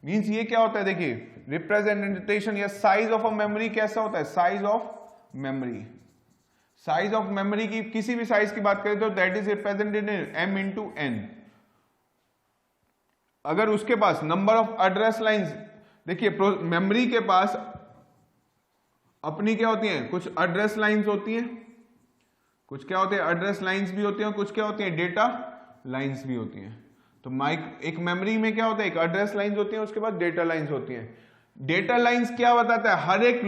मींस ये क्या होता है? देखिए रिप्रेजेंटेशन या साइज ऑफ अ मेमोरी कैसा होता है? Size of memory, size of memory की किसी भी साइज की बात करें तो that is represented in m×n। अगर उसके पास नंबर ऑफ एड्रेस लाइंस, देखिए मेमोरी के पास अपनी क्या होती हैं? कुछ एड्रेस लाइंस होती हैं, कुछ क्या होते हैं? एड्रेस लाइंस भी होती हैं, कुछ क्या होती हैं? डेटा लाइंस भी होती हैं। तो एक मेमोरी में क्या होता है? एक एड्रेस लाइंस होती हैं, उसके बाद डेटा लाइंस होती हैं। डेटा लाइंस क्या बताता है? हर एक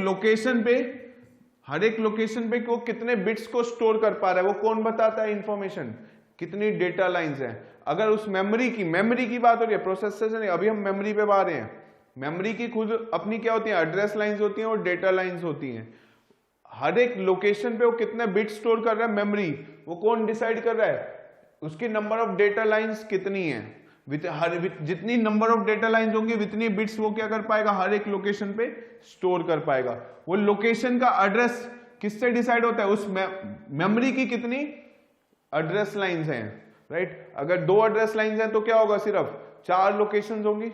लोकेशन पे वो कितने बिट्स को स्टोर कर पा रहा है, वो कौन बताता है? इंफॉर्मेशन। कितनी डेटा लाइंस है। अगर उस मेमोरी की बात हो रही है, प्रोसेसर से नहीं, अभी हम मेमोरी पे बात रहे हैं। मेमोरी की खुद अपनी क्या होती है? एड्रेस लाइंस होती हैं और डेटा लाइंस होती हैं। हर एक लोकेशन पे वो कितने बिट स्टोर कर रहा है मेमोरी, वो कौन डिसाइड कर रहा है? उसकी नंबर ऑफ डेटा लाइंस कितनी है। जितनी नंबर ऑफ डेटा लाइंस होंगी उतनी बिट्स वो क्या कर पाएगा? हर एक लोकेशन पे स्टोर कर पाएगा। वो लोकेशन का एड्रेस किससे डिसाइड होता है? उस मेमोरी की कितनी एड्रेस लाइंस हैं, राइट। अगर 2 एड्रेस लाइंस हैं तो क्या होगा? सिर्फ 4 लोकेशंस होंगी।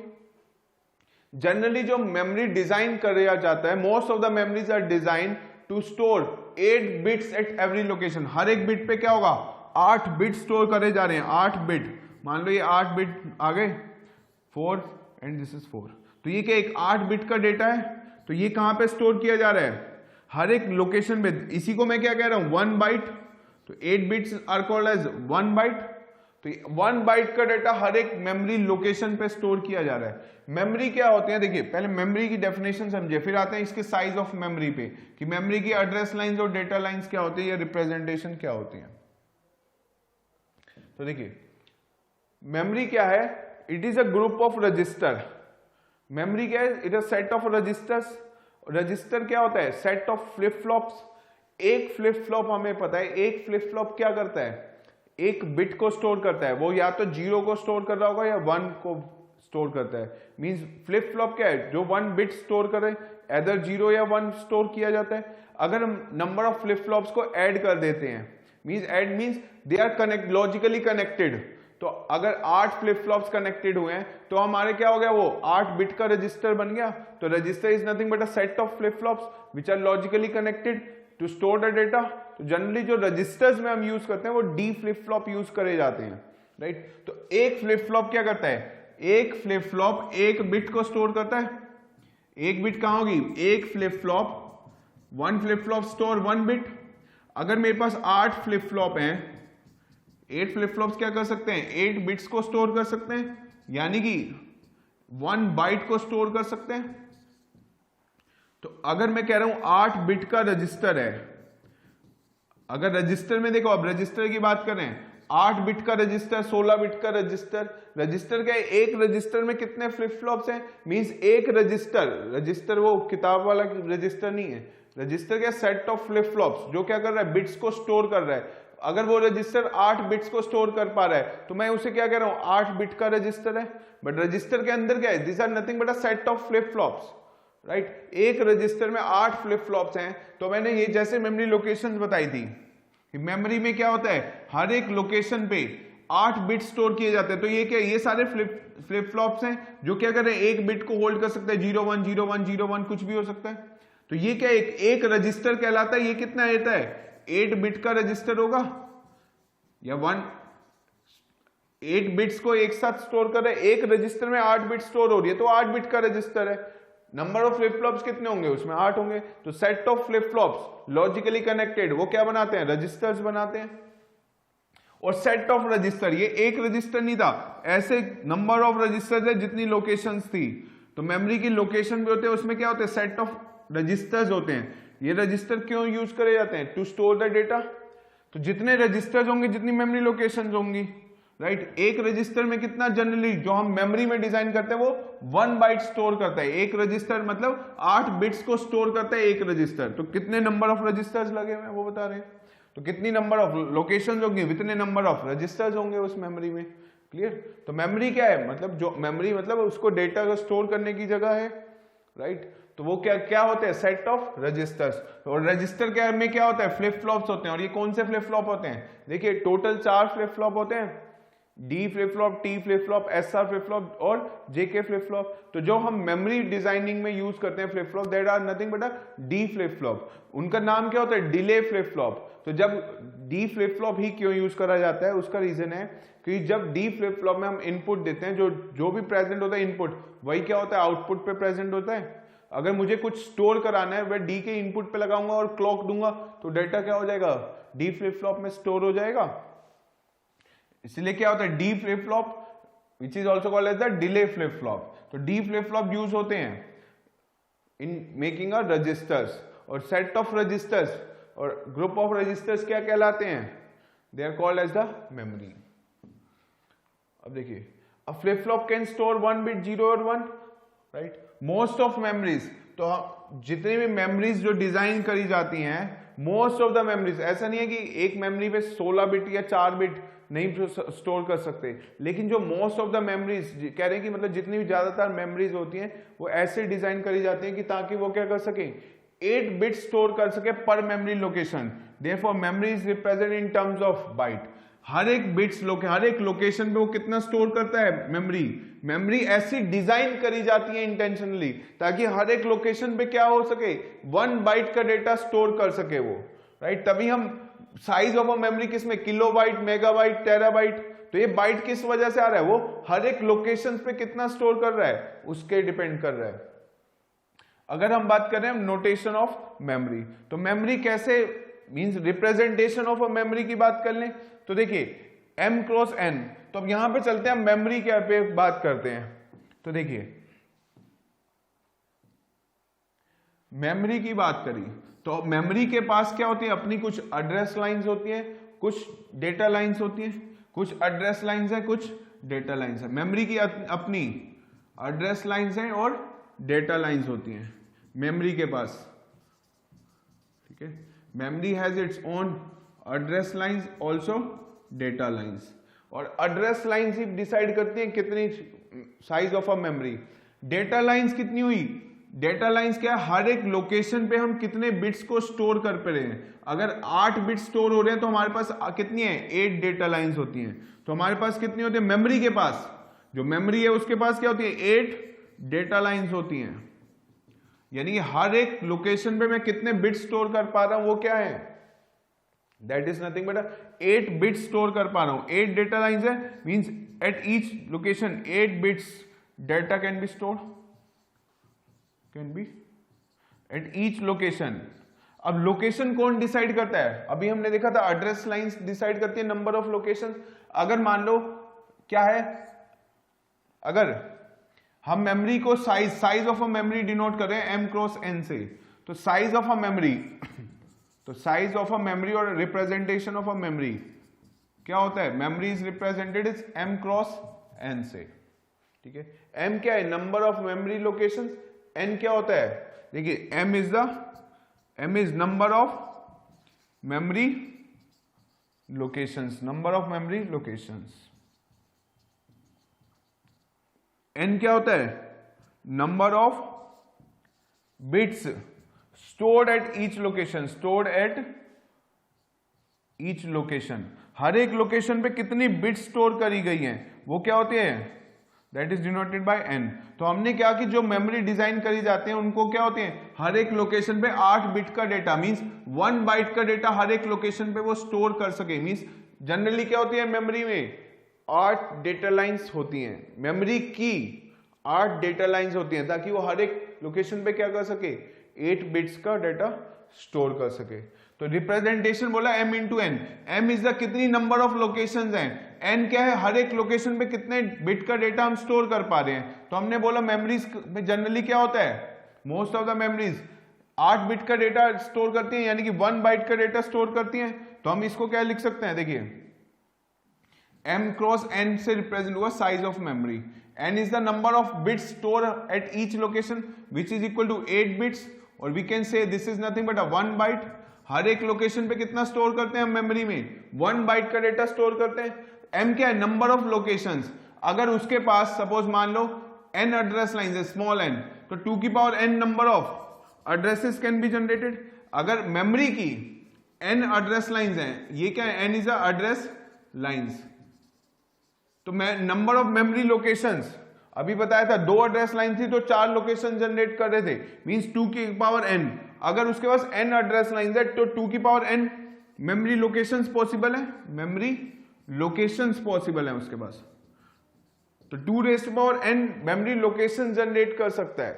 जनरली जो मेमोरी डिजाइन किया जाता है, most of the memories are design to store 8 bits at every location. हर एक बिट पे क्या होगा? 8 बिट स्टोर करे जा रहे हैं, 8 बिट। मान लो ये 8 बिट आ गए, 4 एंड दिस इज 4। तो ये क्या एक 8 बिट का डेटा है, तो ये कहां पे स्टोर किया जा रहा है? हर एक लोकेशन पे। इसी को मैं क्या कह रहा हूं? 1 बाइट। तो 8 bits are called as 1 byte. तो 1 बाइट का डेटा हर एक मेमोरी लोकेशन पे स्टोर किया जा रहा है। मेमोरी क्या होते हैं? देखिए पहले मेमोरी की डेफिनेशन समझे, फिर आते हैं इसके साइज ऑफ मेमोरी पे कि मेमोरी की एड्रेस लाइंस और डेटा लाइंस क्या होती है या रिप्रेजेंटेशन क्या होती है। तो देखिए मेमोरी क्या है? It is a group of register. Memory क्या है? It is set of registers. Register क्या होता है? Set of flip flops. एक फ्लिप फ्लॉप हमें पता है, एक फ्लिप फ्लॉप क्या करता है? एक बिट को स्टोर करता है। वो या तो 0 को स्टोर कर रहा होगा या 1 को स्टोर करता है। मींस फ्लिप फ्लॉप क्या है? जो 1 बिट स्टोर करे, एदर 0 या 1 स्टोर किया जाता है। अगर हम नंबर ऑफ फ्लिप फ्लॉप्स को ऐड कर देते हैं, add means they are logically connected. तो अगर 8 फ्लिप फ्लॉप्स कनेक्टेड हुए हैं तो हमारे क्या हो गया? वो 8 बिट का रजिस्टर बन गया। तो register is nothing but a set of flip flops which are logically connected to store the data. तो जनरली जो रजिस्टर्स में हम यूज करते हैं वो डी फ्लिप फ्लॉप यूज करे जाते हैं, राइट। तो एक फ्लिप फ्लॉप क्या करता है? एक फ्लिप फ्लॉप एक बिट को स्टोर करता है। एक बिट कहां होगी? एक flip flop, 1 flip flop store 1 bit. अगर मेरे पास 8 फ्लिप फ्लॉप हैं, 8 फ्लिप फ्लॉप्स क्या कर सकते हैं? 8 बिट्स को स्टोर कर सकते हैं, यानी कि 1 बाइट को स्टोर कर सकते हैं। तो अगर मैं कह रहा हूं 8 बिट का रजिस्टर है, अगर रजिस्टर में देखो, अब रजिस्टर की बात करें, 8 बिट का रजिस्टर, 16 बिट का रजिस्टर। रजिस्टर क्या है? एक रजिस्टर में कितने फ्लिप फ्लॉप्स हैं? मींस एक रजिस्टर वो किताब वाला रजिस्टर नहीं है। रजिस्टर क्या? सेट ऑफ फ्लिप फ्लॉप्स जो क्या कर रहा है? बिट्स को स्टोर कर रहा है। अगर वो रजिस्टर 8 बिट्स को स्टोर कर पा रहा है तो मैं उसे क्या कह रहा हूं? 8 बिट का रजिस्टर है। बट रजिस्टर के अंदर क्या है? This are nothing but a set of flip flops, right. एक रजिस्टर में 8 फ्लिप फ्लॉप्स हैं। तो मैंने ये जैसे मेमोरी लोकेशंस बताई थी कि मेमोरी में क्या होता है? हर एक लोकेशन पे 8 बिट स्टोर किए जाते हैं। तो ये क्या? ये सारे फ्लिप फ्लॉप्स हैं जो क्या कर रहे हैं? एक बिट को होल्ड कर सकते हैं, 0 1 0 1 0 1 कुछ भी हो सकता है। तो ये क्या एक रजिस्टर कहलाता है, ये कितना रहता है 8 बिट का रजिस्टर होगा या 8 बिट्स को एक साथ स्टोर कर रहे हैं, एक रजिस्टर में 8 बिट स्टोर हो रही है तो 8 बिट का रजिस्टर है। नंबर ऑफ फ्लिप फ्लॉप्स कितने होंगे उसमें 8 होंगे। तो set of flip flops logically connected वो क्या बनाते हैं रजिस्टर्स बनाते हैं। और सेट ऑफ रजिस्टर ये एक रजिस्टर नहीं था, ऐसे नंबर ऑफ रजिस्टर्स है जितनी लोकेशंस थी। तो मेमोरी की लोकेशन भी होते हैं, उसमें क्या होते हैं सेट ऑफ रजिस्टर्स होते हैं। ये रजिस्टर क्यों यूज करे जाते हैं टू स्टोर द डेटा। तो जितने रजिस्टर्स होंगे जितनी मेमोरी लोकेशंस होंगी, राइट। एक रजिस्टर में कितना जनरली जो हम मेमोरी में डिजाइन करते हैं वो 1 बाइट स्टोर करता है। एक रजिस्टर मतलब 8 बिट्स को स्टोर करता है एक रजिस्टर। तो कितने नंबर ऑफ रजिस्टर्स लगे हुए हैं वो बता रहे हैं। तो कितनी नंबर ऑफ लोकेशंस होंगी वितने नंबर ऑफ रजिस्टर्स होंगे उस मेमोरी में। क्लियर। तो मेमोरी क्या है, मतलब जो मेमोरी मतलब उसको डेटा को स्टोर करने की जगह है, राइट। तो वो क्या क्या होते हैं सेट ऑफ रजिस्टर्स। और रजिस्टर क्या में क्या होता है फ्लिप फ्लॉप्स होते हैं। और ये कौन से फ्लिप फ्लॉप होते हैं, देखिए टोटल 4 फ्लिप फ्लॉप होते हैं, D flip flop, T flip flop, SR flip flop और जेके फ्लिप फ्लॉप। तो जो हम मेमोरी डिजाइनिंग में यूज करते हैं flip flop that are nothing but a D flip flop. उनका नाम क्या होता है डिले फ्लिप फ्लॉप। तो जब डी फ्लिप फ्लॉप ही क्यों यूज करा जाता है उसका रीजन है कि जब डी फ्लिप फ्लॉप में हम इनपुट देते हैं जो भी प्रेजेंट होता है इनपुट वही क्या होता है आउटपुट पे प्रेजेंट होता है। अगर मुझे कुछ स्टोर कराना है मैं डी के इनपुट पे लगाऊंगा और क्लॉक दूंगा तो डेटा क्या हो जाएगा डी फ्लिप फ्लॉप में स्टोर हो जाएगा। इसलिए क्या होता है D flip flop which is also called as the delay flip flop. तो डी फ्लिप फ्लॉप यूज होते हैं इन मेकिंग अ रजिस्टर्स। और सेट ऑफ रजिस्टर्स और ग्रुप ऑफ रजिस्टर्स क्या कहलाते हैं, they are called as the memory. अब देखिए a flip flop can store 1 bit 0 और 1, राइट। मोस्ट ऑफ मेमोरीज, तो जितनी भी मेमोरीज जो डिजाइन करी जाती हैं मोस्ट ऑफ द मेमोरीज, ऐसा नहीं है कि एक मेमोरी पे 16 बिट या 4 बिट नहीं स्टोर कर सकते, लेकिन जो मोस्ट ऑफ द मेमोरीज कह रहे हैं कि मतलब जितनी भी ज्यादातर मेमोरीज होती हैं वो ऐसे डिजाइन करी जाती हैं कि ताकि वो क्या कर सके 8 बिट स्टोर कर सके पर memory location. Therefore memory is represent in terms of byte. हर एक बिट्स हर एक लोकेशन पे वो कितना स्टोर करता है मेमोरी ऐसी डिजाइन करी जाती है इंटेंशनली ताकि हर एक लोकेशन पे क्या हो सके 1 बाइट का डेटा स्टोर कर सके वो, राइट। तभी हम साइज ऑफ अ मेमोरी किसमें किलोबाइट, मेगाबाइट, टेराबाइट। तो ये बाइट किस वजह से आ रहा है, वो हर एक लोकेशन पे कितना स्टोर कर रहा है उसके डिपेंड कर रहा है। अगर हम बात करें नोटेशन ऑफ मेमोरी, तो मेमोरी कैसे means representation of a memory की बात कर लें तो देखिए m क्रॉस n। तो अब यहां पे चलते हैं मेमोरी क्या पे बात करते हैं। तो देखिए मेमोरी की बात करी तो मेमोरी के पास क्या होती है अपनी कुछ एड्रेस लाइंस होती हैं, कुछ डेटा लाइंस होती हैं, कुछ एड्रेस लाइंस है, कुछ डेटा लाइंस है। मेमोरी की अपनी एड्रेस लाइंस हैं और डेटा लाइंस होती हैं मेमोरी के पास, ठीक है। Memory has its own address lines also data lines. और एड्रेस लाइंस ही डिसाइड करती हैं कितनी size of a memory. Data lines कितनी हुई, डेटा लाइंस क्या है हर एक लोकेशन पे हम कितने बिट्स को स्टोर कर पा रहे हैं। अगर 8 बिट स्टोर हो रहे हैं तो हमारे पास कितनी है 8 डेटा लाइंस होती हैं। तो हमारे पास कितनी होती है मेमोरी के पास, जो मेमोरी है उसके पास क्या होती है 8 डेटा लाइंस होती हैं। यानी हर एक लोकेशन पे मैं कितने बिट स्टोर कर पा रहा हूं वो क्या है that is nothing but 8 bit store कर पा रहा हूं। 8 डेटा लाइंस है means eight each location 8 bits data can be stored, can be eight each location. अब लोकेशन कौन डिसाइड करता है, अभी हमने देखा था एड्रेस लाइंस डिसाइड करती है नंबर ऑफ लोकेशन। अगर मान लो क्या है, अगर हम मेमोरी को size of a memory denote कर रहे हैं m क्रॉस n से, तो साइज ऑफ अ मेमोरी तो साइज ऑफ अ मेमोरी और रिप्रेजेंटेशन ऑफ अ मेमोरी क्या होता है, memory is represented is m cross n से, ठीक है। m क्या है number of memory locations, n क्या होता है देखिए m is number of memory locations, number of memory locations. n क्या होता है number of bits stored at each location, stored at each location. हर एक लोकेशन पे कितनी बिट्स स्टोर करी गई हैं वो क्या होते हैं that is denoted by n। तो हमने क्या कि जो मेमोरी डिजाइन करी जाते हैं उनको क्या होते हैं, हर एक लोकेशन पे 8 बिट का डेटा मींस 1 बाइट का डेटा हर एक लोकेशन पे वो स्टोर कर सके। मींस जनरली क्या होती है मेमोरी में 8 डेटा लाइंस होती हैं, मेमोरी की 8 डेटा लाइंस होती हैं ताकि वो हर एक लोकेशन पे क्या कर सके, 8 बिट्स का डेटा स्टोर कर सके। तो रिप्रेजेंटेशन बोला m into n, m is the कितनी नंबर ऑफ लोकेशंस हैं, n क्या है हर एक लोकेशन पे कितने बिट का डेटा हम स्टोर कर पा रहे हैं। तो हमने बोला मेमोरीज में जनरली क्या होता है, most of the memories 8 bit का डेटा स्टोर करती हैं, यानी कि 1 बाइट का डेटा स्टोर करती हैं। तो हम इसको क्या लिख सकते हैं, देखिए m क्रॉस n से रिप्रेजेंट हुआ size of memory, n is the number of bits stored at each location which is equal to 8 bits, और we can say this is nothing but a 1 byte। हर एक location पे कितना store करते हैं हम memory में, 1 byte का data store करते हैं। m क्या है, नंबर ऑफ लोकेशंस। अगर उसके पास सपोज मान लो n एड्रेस लाइंस है, स्मॉल n, तो 2 की power n number of addresses can be generated. अगर मेमोरी की n एड्रेस लाइंस हैं, ये क्या है, n is a address lines. तो मैं नंबर ऑफ मेमोरी लोकेशंस अभी बताया था, 2 एड्रेस लाइन थी तो 4 लोकेशन जनरेट कर रहे थे, मींस 2 की पावर n। अगर उसके पास n एड्रेस लाइन है तो 2 की power n memory locations possible है, मेमोरी लोकेशंस पॉसिबल है उसके पास। तो 2 raise to power n memory location generate कर सकता है।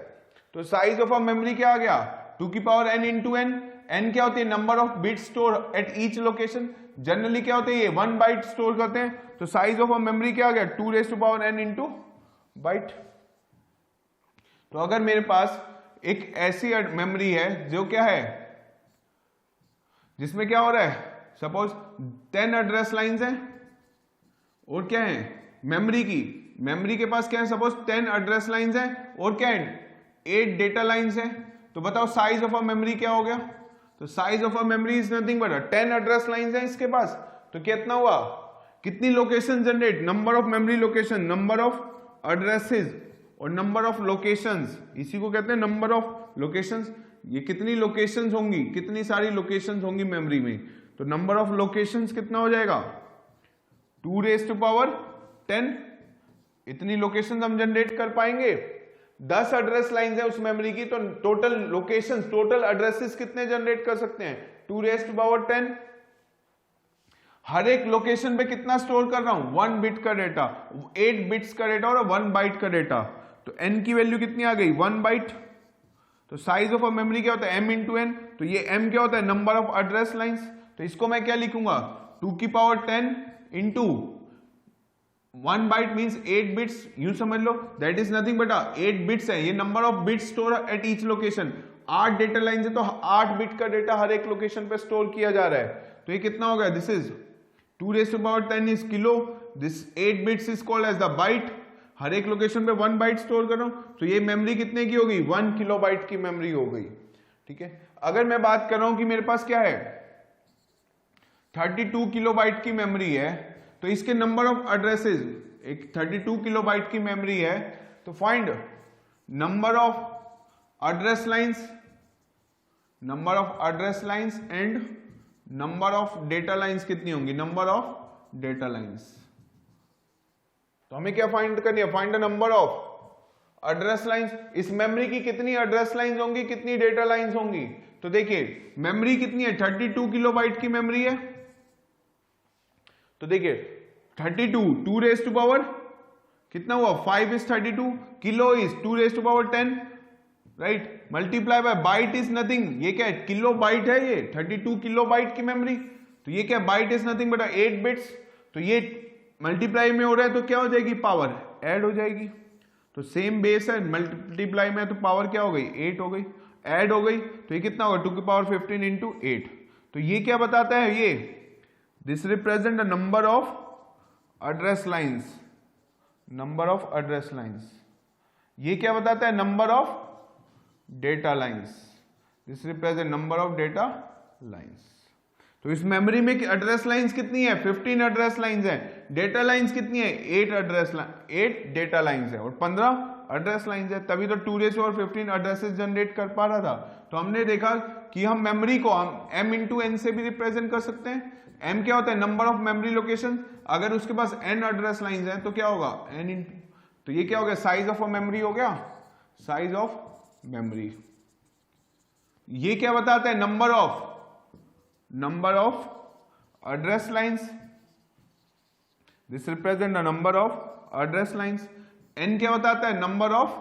तो साइज ऑफ अ मेमोरी क्या आ गया, 2 की power n into n। n क्या होती है, number of bit store at each location. Generally क्या होते हैं, ये 1 बाइट स्टोर करते हैं। तो साइज ऑफ अ मेमोरी क्या आ गया, 2 raise to power n into byte. तो अगर मेरे पास एक ऐसी मेमोरी है जो क्या है, जिसमें क्या हो रहा है, सपोज 10 एड्रेस लाइंस हैं और क्या है मेमोरी के पास क्या है, सपोज 10 एड्रेस लाइंस हैं और क्या है 8 डेटा लाइंस हैं। तो बताओ साइज ऑफ अ मेमोरी क्या हो गया। तो size of a memory is nothing but 10 address lines हैं इसके पास। तो कितना हुआ, कितनी location generate, number of memory location, number of addresses और नंबर ऑफ लोकेशंस, इसी को कहते हैं नंबर ऑफ लोकेशंस। ये कितनी लोकेशंस होंगी, कितनी सारी लोकेशंस होंगी मेमोरी में। तो नंबर ऑफ लोकेशंस कितना हो जाएगा, 2 रेज़ टू पावर 10। इतनी लोकेशंस हम जनरेट कर पाएंगे। 10 एड्रेस लाइंस है उस मेमोरी की, तो टोटल लोकेशंस, टोटल एड्रेसेस कितने जनरेट कर सकते हैं, 2 रेज़ टू पावर 10। हर एक लोकेशन पे कितना स्टोर कर रहा हूं, 1 बिट का डेटा, 8 बिट्स का डेटा और 1 बाइट का डेटा। तो n की वैल्यू कितनी आ गई, 1 बाइट। तो साइज ऑफ अ मेमोरी क्या होता है, m इंटू एन। तो ये m क्या होता है, नंबर ऑफ एड्रेस लाइंस। तो इसको मैं क्या लिखूंगा, 2 की power 10 into 1 byte means 8 bits, यूं समझ लो that is nothing but 8 bits है। ये number of bits store at each location, 8 data line है तो 8 बिट का डेटा हर एक लोकेशन पे स्टोर किया जा रहा है। तो ये कितना हो गया, this is 2 raise to power 10 is kilo, this 8 bits is called as the byte. हर एक लोकेशन पे 1 बाइट स्टोर कर रहा हूं, तो ये मेमोरी कितने की होगी, 1 किलोबाइट की मेमोरी हो गई। ठीक है, अगर मैं बात कर रहा हूं कि मेरे पास क्या है 32 किलोबाइट की मेमोरी है, तो इसके नंबर ऑफ एड्रेसेस, एक 32 किलोबाइट की मेमोरी है, तो find number of address lines, number of address lines and number of data lines कितनी होंगी, नंबर ऑफ डेटा लाइंस। तो हमें क्या फाइंड करनी है, find the number of address lines. इस मेमोरी की कितनी एड्रेस लाइंस होंगी, कितनी डेटा लाइंस होंगी। तो देखिए मेमोरी कितनी है, 32 किलोबाइट की मेमोरी है। तो देखिए 32, 2 रेज़ टू पावर कितना हुआ, 5 is 32, kilo is 2 raise to power 10, right, multiply by byte is nothing, ये क्या है, किलो बाइट है, ये 32 किलो बाइट की मेमोरी। तो ये क्या, byte is nothing but 8 bits. तो ये मल्टीप्लाई में हो रहा है तो क्या हो जाएगी, पावर ऐड हो जाएगी। तो सेम बेस है, मल्टीप्लाई में तो पावर क्या हो गई, 8 हो गई, ऐड हो गई। तो ये कितना होगा, 2 की पावर 15 इंटू 8। तो ये क्या बताता है, ये this represent the number of address lines, number of address lines. ये क्या बताता है, number of data lines, this represent number of data lines. तो इस मेमोरी में एड्रेस लाइंस कितनी है, 15 एड्रेस लाइंस है। डेटा लाइंस कितनी है, 8 डेटा लाइंस है और 15 एड्रेस लाइंस है। तभी तो 2 रेज़ और 15 एड्रेसेस जनरेट कर पा रहा था। तो हमने देखा कि हम मेमोरी को हम m इंटू एन से भी रिप्रेजेंट कर सकते हैं। m क्या होता है, नंबर ऑफ मेमोरी लोकेशन। अगर उसके पास n एड्रेस लाइंस है तो क्या होगा, n इंटू, तो ये क्या हो गया, साइज ऑफ अ मेमोरी हो गया, साइज ऑफ मेमोरी। ये क्या बताता है, number of address lines, this represent the number of address lines. n क्या बताता है, number of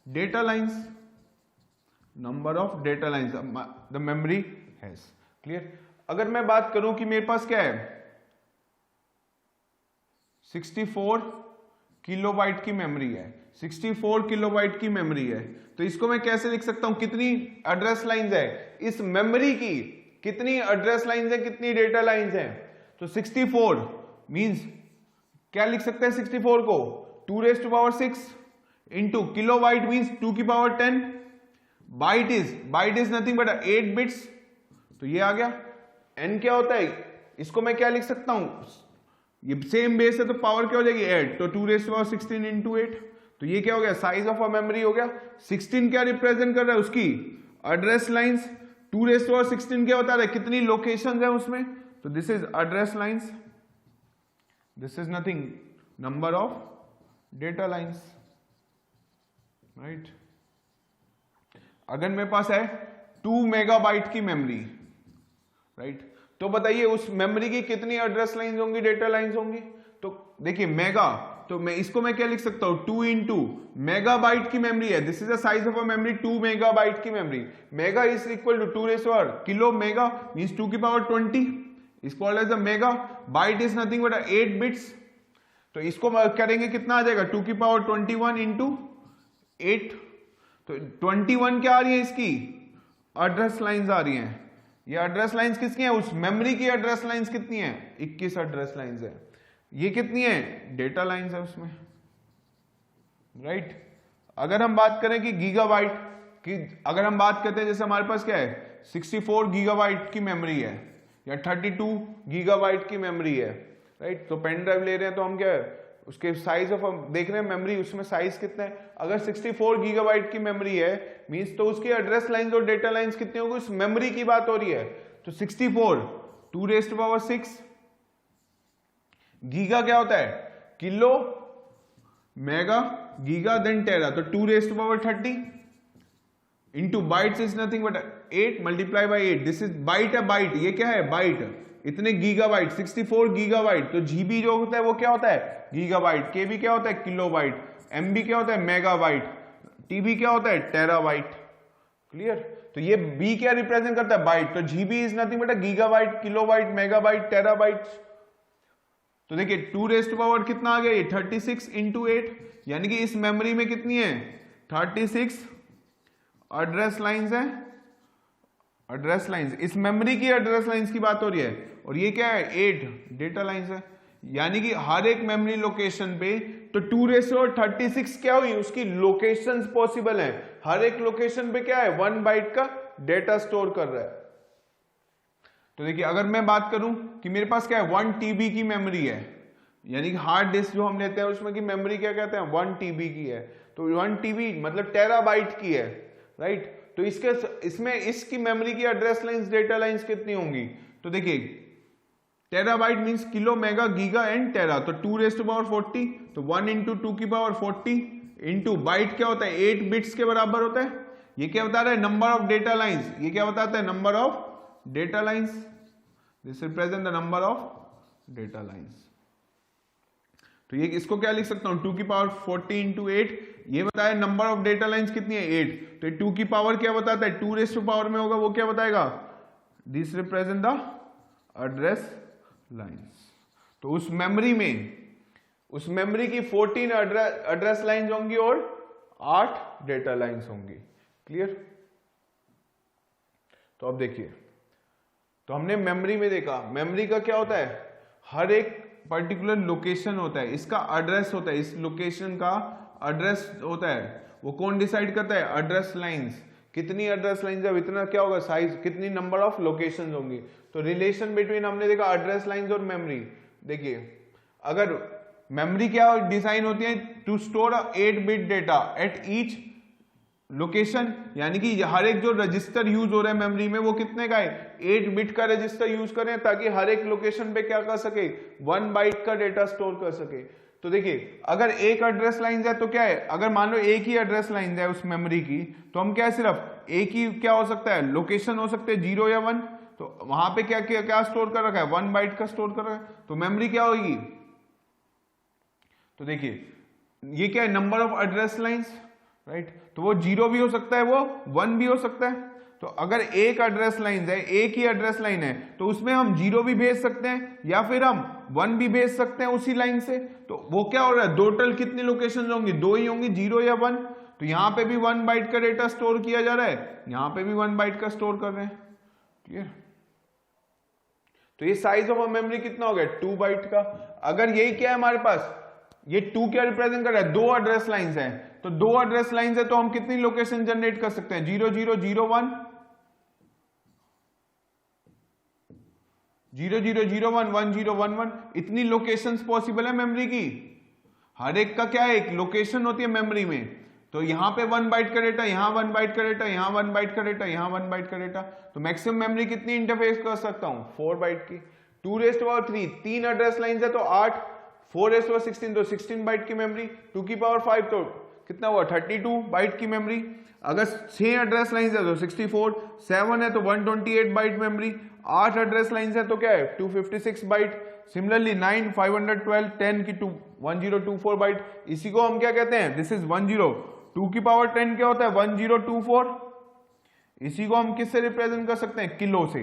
data lines, number of data lines the memory has. Clear. अगर मैं बात करूं कि मेरे पास क्या है 64 किलोबाइट की मेमोरी है, 64 किलोबाइट की मेमोरी है, तो इसको मैं कैसे लिख सकता हूं, कितनी एड्रेस लाइंस है इस मेमोरी की, कितनी एड्रेस लाइंस है, कितनी डेटा लाइंस है। तो 64 मींस क्या लिख सकते हैं 64 को 2 raised to power 6 into kilobyte means 2 की power 10, byte is nothing but 8 bits, तो ये आ गया। n क्या होता है, इसको मैं क्या लिख सकता हूं, ये सेम बेस है तो पावर क्या हो जाएगी 8, तो 2 raised to power 16 इंटू 8, तो ये क्या हो गया, साइज ऑफ अ मेमोरी हो गया। 16 क्या रिप्रेजेंट कर रहा है, उसकी address lines. 2 raised to power 16 क्या बता रहा है, कितनी लोकेशंस है उसमें, तो this is address lines, this is nothing number of data lines, right. अगर मेरे पास है 2 मेगाबाइट की मेमोरी, राइट, तो बताइए उस मेमोरी की कितनी एड्रेस लाइंस होंगी, डेटा लाइंस होंगी। तो देखिए मेगा, तो मैं क्या लिख सकता हूं 2 इंटू मेगाबाइट की मेमोरी है, this is the size of a memory 2 megabyte की memory. Mega is equal to 2 raised to power kilo mega means 2 की power 20 is called as a mega. Byte is nothing but 8 bits, तो इसको करेंगे कितना आ जाएगा 2 की power 21 into 8, तो 21 क्या आ रही है, इसकी एड्रेस लाइंस आ रही हैं। ये एड्रेस लाइंस किसकी हैं, उस मेमोरी की एड्रेस लाइंस कितनी है 21 एड्रेस लाइंस है। ये कितनी है, डेटा लाइंस है उसमें, राइट। अगर हम बात करें कि गीगाबाइट की, अगर हम बात करते हैं जैसे हमारे पास क्या है 64 गीगाबाइट की मेमोरी है या 32 गीगाबाइट की मेमोरी है, राइट, तो पेन ड्राइव ले रहे हैं तो हम क्या है उसके साइज ऑफ देख रहे हैं मेमोरी, उसमें साइज कितना है। अगर 64 गीगाबाइट की मेमोरी है मींस तो उसकी एड्रेस लाइंस और डेटा लाइंस कितनी होगी, उस मेमोरी की बात हो रही है। तो 64 2 raised to power 6, गीगा क्या होता है kilo, mega giga then tera, तो 2 raised to power 30 into bytes is nothing but 8 multiply by 8, this is byte है, बाइट ये क्या है बाइट, इतने गीगाबाइट 64 गीगाबाइट, तो जीबी जो होता है वो क्या होता है गीगाबाइट, केबी क्या होता है किलोबाइट, एमबी क्या होता है मेगाबाइट, टीबी क्या होता है टेराबाइट। क्लियर। तो ये बी क्या रिप्रेजेंट करता है बाइट, तो GB is nothing but gigabyte, kilobyte, megabyte, terabyte. तो देखिए 2 raised to power कितना आ गया ये 36 इंटू 8, यानी कि इस मेमोरी में कितनी है 36 एड्रेस लाइंस है, एड्रेस लाइंस, इस मेमोरी की एड्रेस लाइंस की बात हो रही है। और ये क्या है 8 डेटा लाइंस है, यानी कि हर एक मेमोरी लोकेशन पे तो 2 raised to power 36 क्या हुई उसकी लोकेशंस पॉसिबल है, हर एक लोकेशन पे क्या है 1 बाइट का डेटा स्टोर कर रहा है। तो देखिए अगर मैं बात करूं कि मेरे पास क्या है 1 TB की मेमोरी है, यानी कि हार्ड डिस्क जो हम लेते हैं उसमें की मेमोरी क्या कहते हैं 1 TB की है, तो 1 TB मतलब टेराबाइट की है, राइट। तो इसमें इसकी मेमोरी की एड्रेस लाइंस डेटा लाइंस कितनी होंगी, तो देखिए terabyte means kilo mega giga and tera, तो 2 raised to power 40, तो 1 इंटू 2 की पावर 40 इंटू बाइट क्या होता है 8 बिट्स के बराबर होता है। ये क्या बता रहा है नंबर ऑफ डेटा लाइंस, ये क्या बताता है number of data lines, this represent the number of data lines. तो ये इसको क्या लिख सकता हूं 2 की पावर 40 इंटू 8, ये बताया नंबर ऑफ डेटा लाइंस कितनी है 8, तो 2 की पावर क्या बताता है 2 raised to power में होगा वो क्या बताएगा, this represent the address lines. तो उस मेमोरी की 14 एड्रेस लाइंस होंगी और 8 डेटा लाइंस होंगी। क्लियर। तो अब देखिए, तो हमने मेमोरी में देखा मेमोरी का क्या होता है हर एक पर्टिकुलर लोकेशन होता है, इसका एड्रेस होता है, इस लोकेशन का एड्रेस होता है, वो कौन डिसाइड करता है एड्रेस लाइंस, कितनी एड्रेस लाइंस है इतना क्या होगा साइज, कितनी नंबर ऑफ लोकेशंस होंगी। तो रिलेशन बिटवीन हमने देखा एड्रेस लाइंस और मेमोरी। देखिए अगर मेमोरी क्या डिजाइन होती है to store 8 bit data at each location, यानी कि हर एक जो रजिस्टर यूज हो रहा है मेमोरी में वो कितने का है 8 बिट का रजिस्टर यूज करें ताकि हर एक लोकेशन पे क्या कर सके 1 बाइट का डेटा स्टोर कर सके। तो देखिए अगर एक एड्रेस लाइन है तो क्या है, अगर मान लो एक ही एड्रेस लाइन है उस मेमोरी की, तो हम क्या है सिर्फ एक ही क्या हो सकता है लोकेशन हो सकते हैं 0 या 1, तो वहां पे क्या क्या, क्या स्टोर कर रखा है 1 बाइट का स्टोर कर रखा है, तो मेमोरी क्या होगी, तो देखिए ये क्या है number of address lines, right, तो वो 0 भी हो सकता है वो 1 भी हो सकता है। तो अगर एक एड्रेस लाइन है, एक ही एड्रेस लाइन है, तो उसमें हम 0 भी भेज सकते हैं या फिर हम 1 भी भेज सकते हैं उसी लाइन से। तो वो क्या हो रहा है, टोटल कितनी लोकेशन होंगी, 2 ही होंगी, 0 या 1। तो यहां पे भी 1 बाइट का डेटा स्टोर किया जा रहा है, यहां पे भी 1 बाइट का स्टोर कर रहे हैं, क्लियर। तो ये साइज ऑफ मेमोरी कितना हो गया 2 बाइट का। अगर यही क्या है हमारे पास, ये 2 क्या रिप्रेजेंट कर रहा है, 2 एड्रेस लाइंस हैं, तो 2 एड्रेस लाइंस है तो हम कितनी लोकेशन जनरेट कर सकते हैं 0 0 0 1 0 0 0 1 1 0 1 1, इतनी लोकेशंस पॉसिबल है मेमोरी की। हर एक का क्या है एक लोकेशन होती है मेमोरी में। तो यहां पे 1 बाइट का डेटा, यहां 1 बाइट का डेटा, यहां 1 बाइट का डेटा, यहां 1 बाइट का डेटा, तो मैक्सिमम मेमोरी कितनी इंटरफेस कर सकता हूं 4 बाइट की। 2⁻3 3 एड्रेस लाइन है तो 8, 4⁻16 तो 16 बाइट की मेमोरी, 2⁵ तो कितना हुआ 32 बाइट की मेमोरी। अगर 6 एड्रेस लाइन है तो 64, 7 है तो 128 बाइट मेमोरी, 8 एड्रेस लाइन है तो क्या है 256 बाइट। सिमिलरली 9 512, 10 की 1024 बाइट। इसी को हम क्या कहते हैं, दिस इज 10, 2⁻10 क्या होता है 1024। इसी को हम किससे रिप्रेजेंट कर सकते हैं किलो से,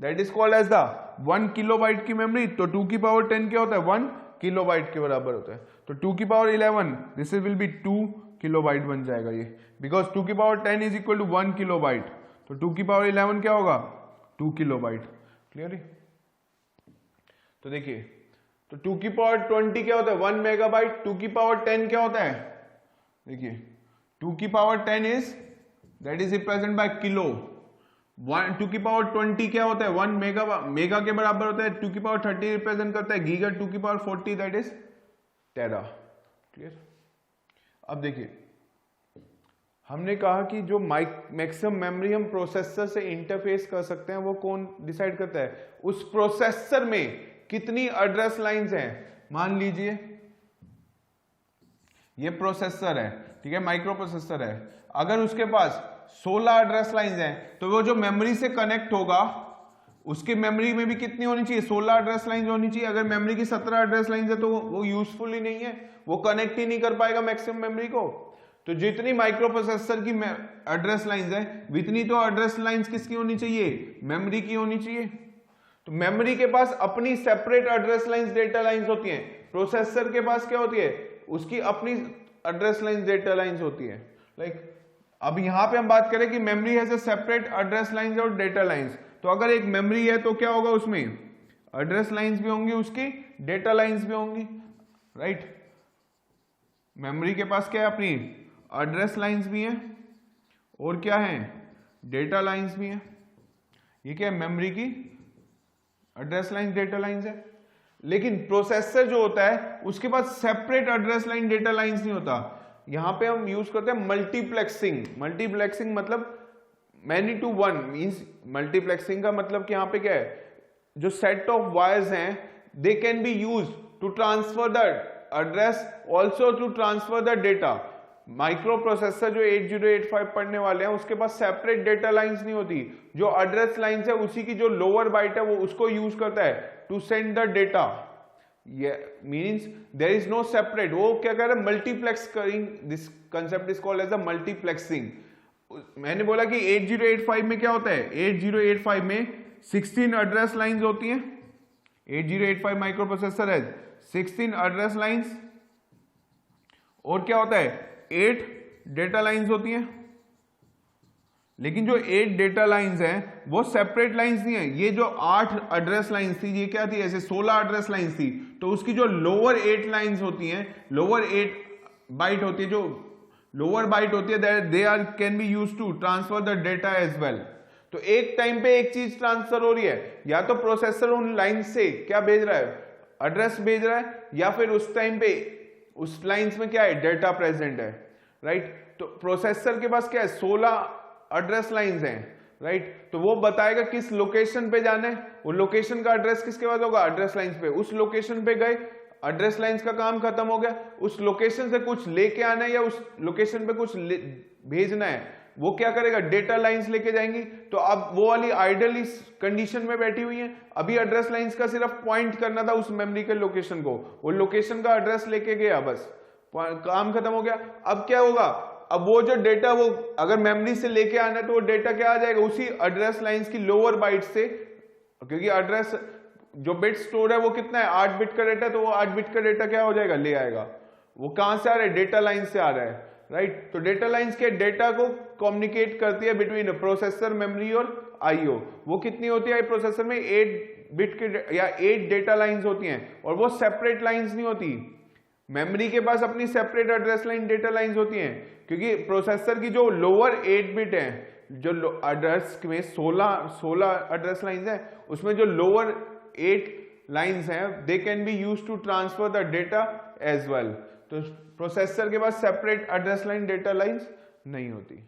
that is called as the 1 kilobyte की मेमोरी। तो 2⁻10 क्या होता है 1 किलोबाइट के बराबर होता है। तो 2⁻11 दिस विल बी 2 किलोबाइट बन जाएगा ये, because 2⁻10 is equal to 1 kilobyte. तो 2⁻11 क्या होगा 2 किलोबाइट, क्लियर है। तो देखिए तो 2⁻20 क्या होता है 1 मेगाबाइट, 2⁻10 क्या होता है, देखिए 2⁻10 is that is represent by kilo. 2⁻20 क्या होता है 1 मेगा के बराबर होता है। 2⁻30 रिप्रेजेंट करता है giga, 2⁻40 that is tera, clear. अब देखिए हमने कहा कि जो मैक्सिमम मेमोरी हम प्रोसेसर से इंटरफेस कर सकते हैं वो कौन डिसाइड करता है, उस प्रोसेसर में कितनी एड्रेस लाइंस हैं। मान लीजिए ये प्रोसेसर है, ठीक है, माइक्रो प्रोसेसर है। अगर उसके पास 16 एड्रेस लाइंस हैं तो वो जो मेमोरी से कनेक्ट होगा उसकी मेमोरी में भी कितनी होनी चाहिए 16 एड्रेस लाइंस होनी चाहिए। अगर मेमोरी की 17 एड्रेस लाइंस है तो वो यूजफुल ही नहीं है, वो कनेक्ट ही नहीं कर पाएगा मैक्सिमम मेमोरी को। तो जितनी माइक्रो प्रोसेसर की एड्रेस लाइंस है उतनी तो एड्रेस लाइंस किसकी होनी चाहिए, मेमोरी की होनी चाहिए। तो मेमोरी के पास अपनी separate address lines data lines होती हैं, प्रोसेसर के पास क्या होती है उसकी अपनी एड्रेस लाइंस डेटा लाइंस होती है। लाइक अब यहां पे हम बात करें कि memory has a separate address lines और डेटा लाइंस। तो अगर एक मेमोरी है तो क्या होगा उसमें एड्रेस लाइंस भी होंगी, उसकी डेटा लाइंस भी होंगी, राइट। मेमोरी के पास क्या है अपनी एड्रेस लाइंस भी हैं और क्या है डेटा लाइंस भी हैं। ये क्या है मेमोरी की एड्रेस लाइन डेटा लाइंस है। लेकिन प्रोसेसर जो होता है उसके पास separate address line data lines नहीं होता। यहां पे हम यूज करते हैं मल्टीप्लेक्सिंग। मल्टीप्लेक्सिंग मतलब many to one means multiplexing का मतलब कि यहां पे क्या है जो सेट ऑफ वायर्स हैं they can be use to transfer the address also to transfer the data. Microprocessor जो 8085 पढ़ने वाले हैं उसके पास सेपरेट डेटा लाइंस नहीं होती, जो एड्रेस लाइंस है उसी की जो लोअर बाइट है वो उसको यूज करता है टू सेंड द डेटा। ये means there is no separate, वो क्या कह रहा है मल्टीप्लेक्स करिंग, this concept is called as a multiplexing. मैंने बोला कि 8085 में क्या होता है, 8085 में 16 एड्रेस लाइंस होती हैं। 8085 माइक्रो प्रोसेसर है 16 एड्रेस लाइंस और क्या होता है 8 डेटा लाइंस होती हैं। लेकिन जो 8 डेटा लाइंस हैं वो सेपरेट लाइंस नहीं है। ये जो 8 एड्रेस लाइंस थी ये क्या थी, ऐसे 16 एड्रेस लाइंस थी, तो उसकी जो लोअर 8 लाइंस होती हैं, लोअर 8 बाइट होती है, जो लोअर बाइट होती है they are can be use to transfer the data as well. तो एक टाइम पे एक चीज ट्रांसफर हो रही है, या तो प्रोसेसर उन लाइन से क्या भेज रहा है एड्रेस भेज रहा है, या फिर उस टाइम पे उस लाइंस में क्या है डेटा प्रेजेंट है, राइट। तो प्रोसेसर के पास क्या है 16 एड्रेस लाइंस हैं, राइट। तो वो बताएगा किस लोकेशन पे जाना है, वो लोकेशन का एड्रेस किसके पास होगा एड्रेस लाइंस पे। उस लोकेशन पे गए, एड्रेस लाइंस का काम खत्म हो गया, उस लोकेशन से कुछ लेके आना है या उस लोकेशन पे कुछ भेजना है, वो क्या करेगा, डेटा लाइंस लेके जाएंगी। तो अब वो वाली आइडल इस कंडीशन में बैठी हुई है, अभी एड्रेस लाइंस का सिर्फ पॉइंट करना था उस मेमोरी के लोकेशन को, वो लोकेशन का एड्रेस लेके गया, बस काम खत्म हो गया। अब क्या होगा, अब वो जो डेटा वो अगर मेमोरी से लेके आना है तो वो डेटा क्या आ जाएगा, उसी एड्रेस लाइंस की लोअर बाइट से, क्योंकि एड्रेस जो बिट स्टोर है वो कितना है 8 बिट का डेटा, तो वो 8 बिट का डेटा क्या हो जाएगा, ले आएगा। वो कहां से आ रहा है, डेटा लाइन से आ रहा है, राइट। तो डेटा लाइंस के डेटा को कम्युनिकेट करती है बिटवीन प्रोसेसर, मेमोरी और आईओ। वो कितनी होती है प्रोसेसर में, 8 बिट के या 8 डेटा लाइंस होती हैं, और वो सेपरेट लाइंस नहीं होती। मेमोरी के पास अपनी separate address line data lines होती हैं, क्योंकि प्रोसेसर की जो लोअर 8 बिट है, जो एड्रेस में 16 एड्रेस लाइंस है, उसमें जो लोअर 8 लाइंस हैं they can be used to transfer the data as well. तो प्रोसेसर के पास separate address line data lines नहीं होती।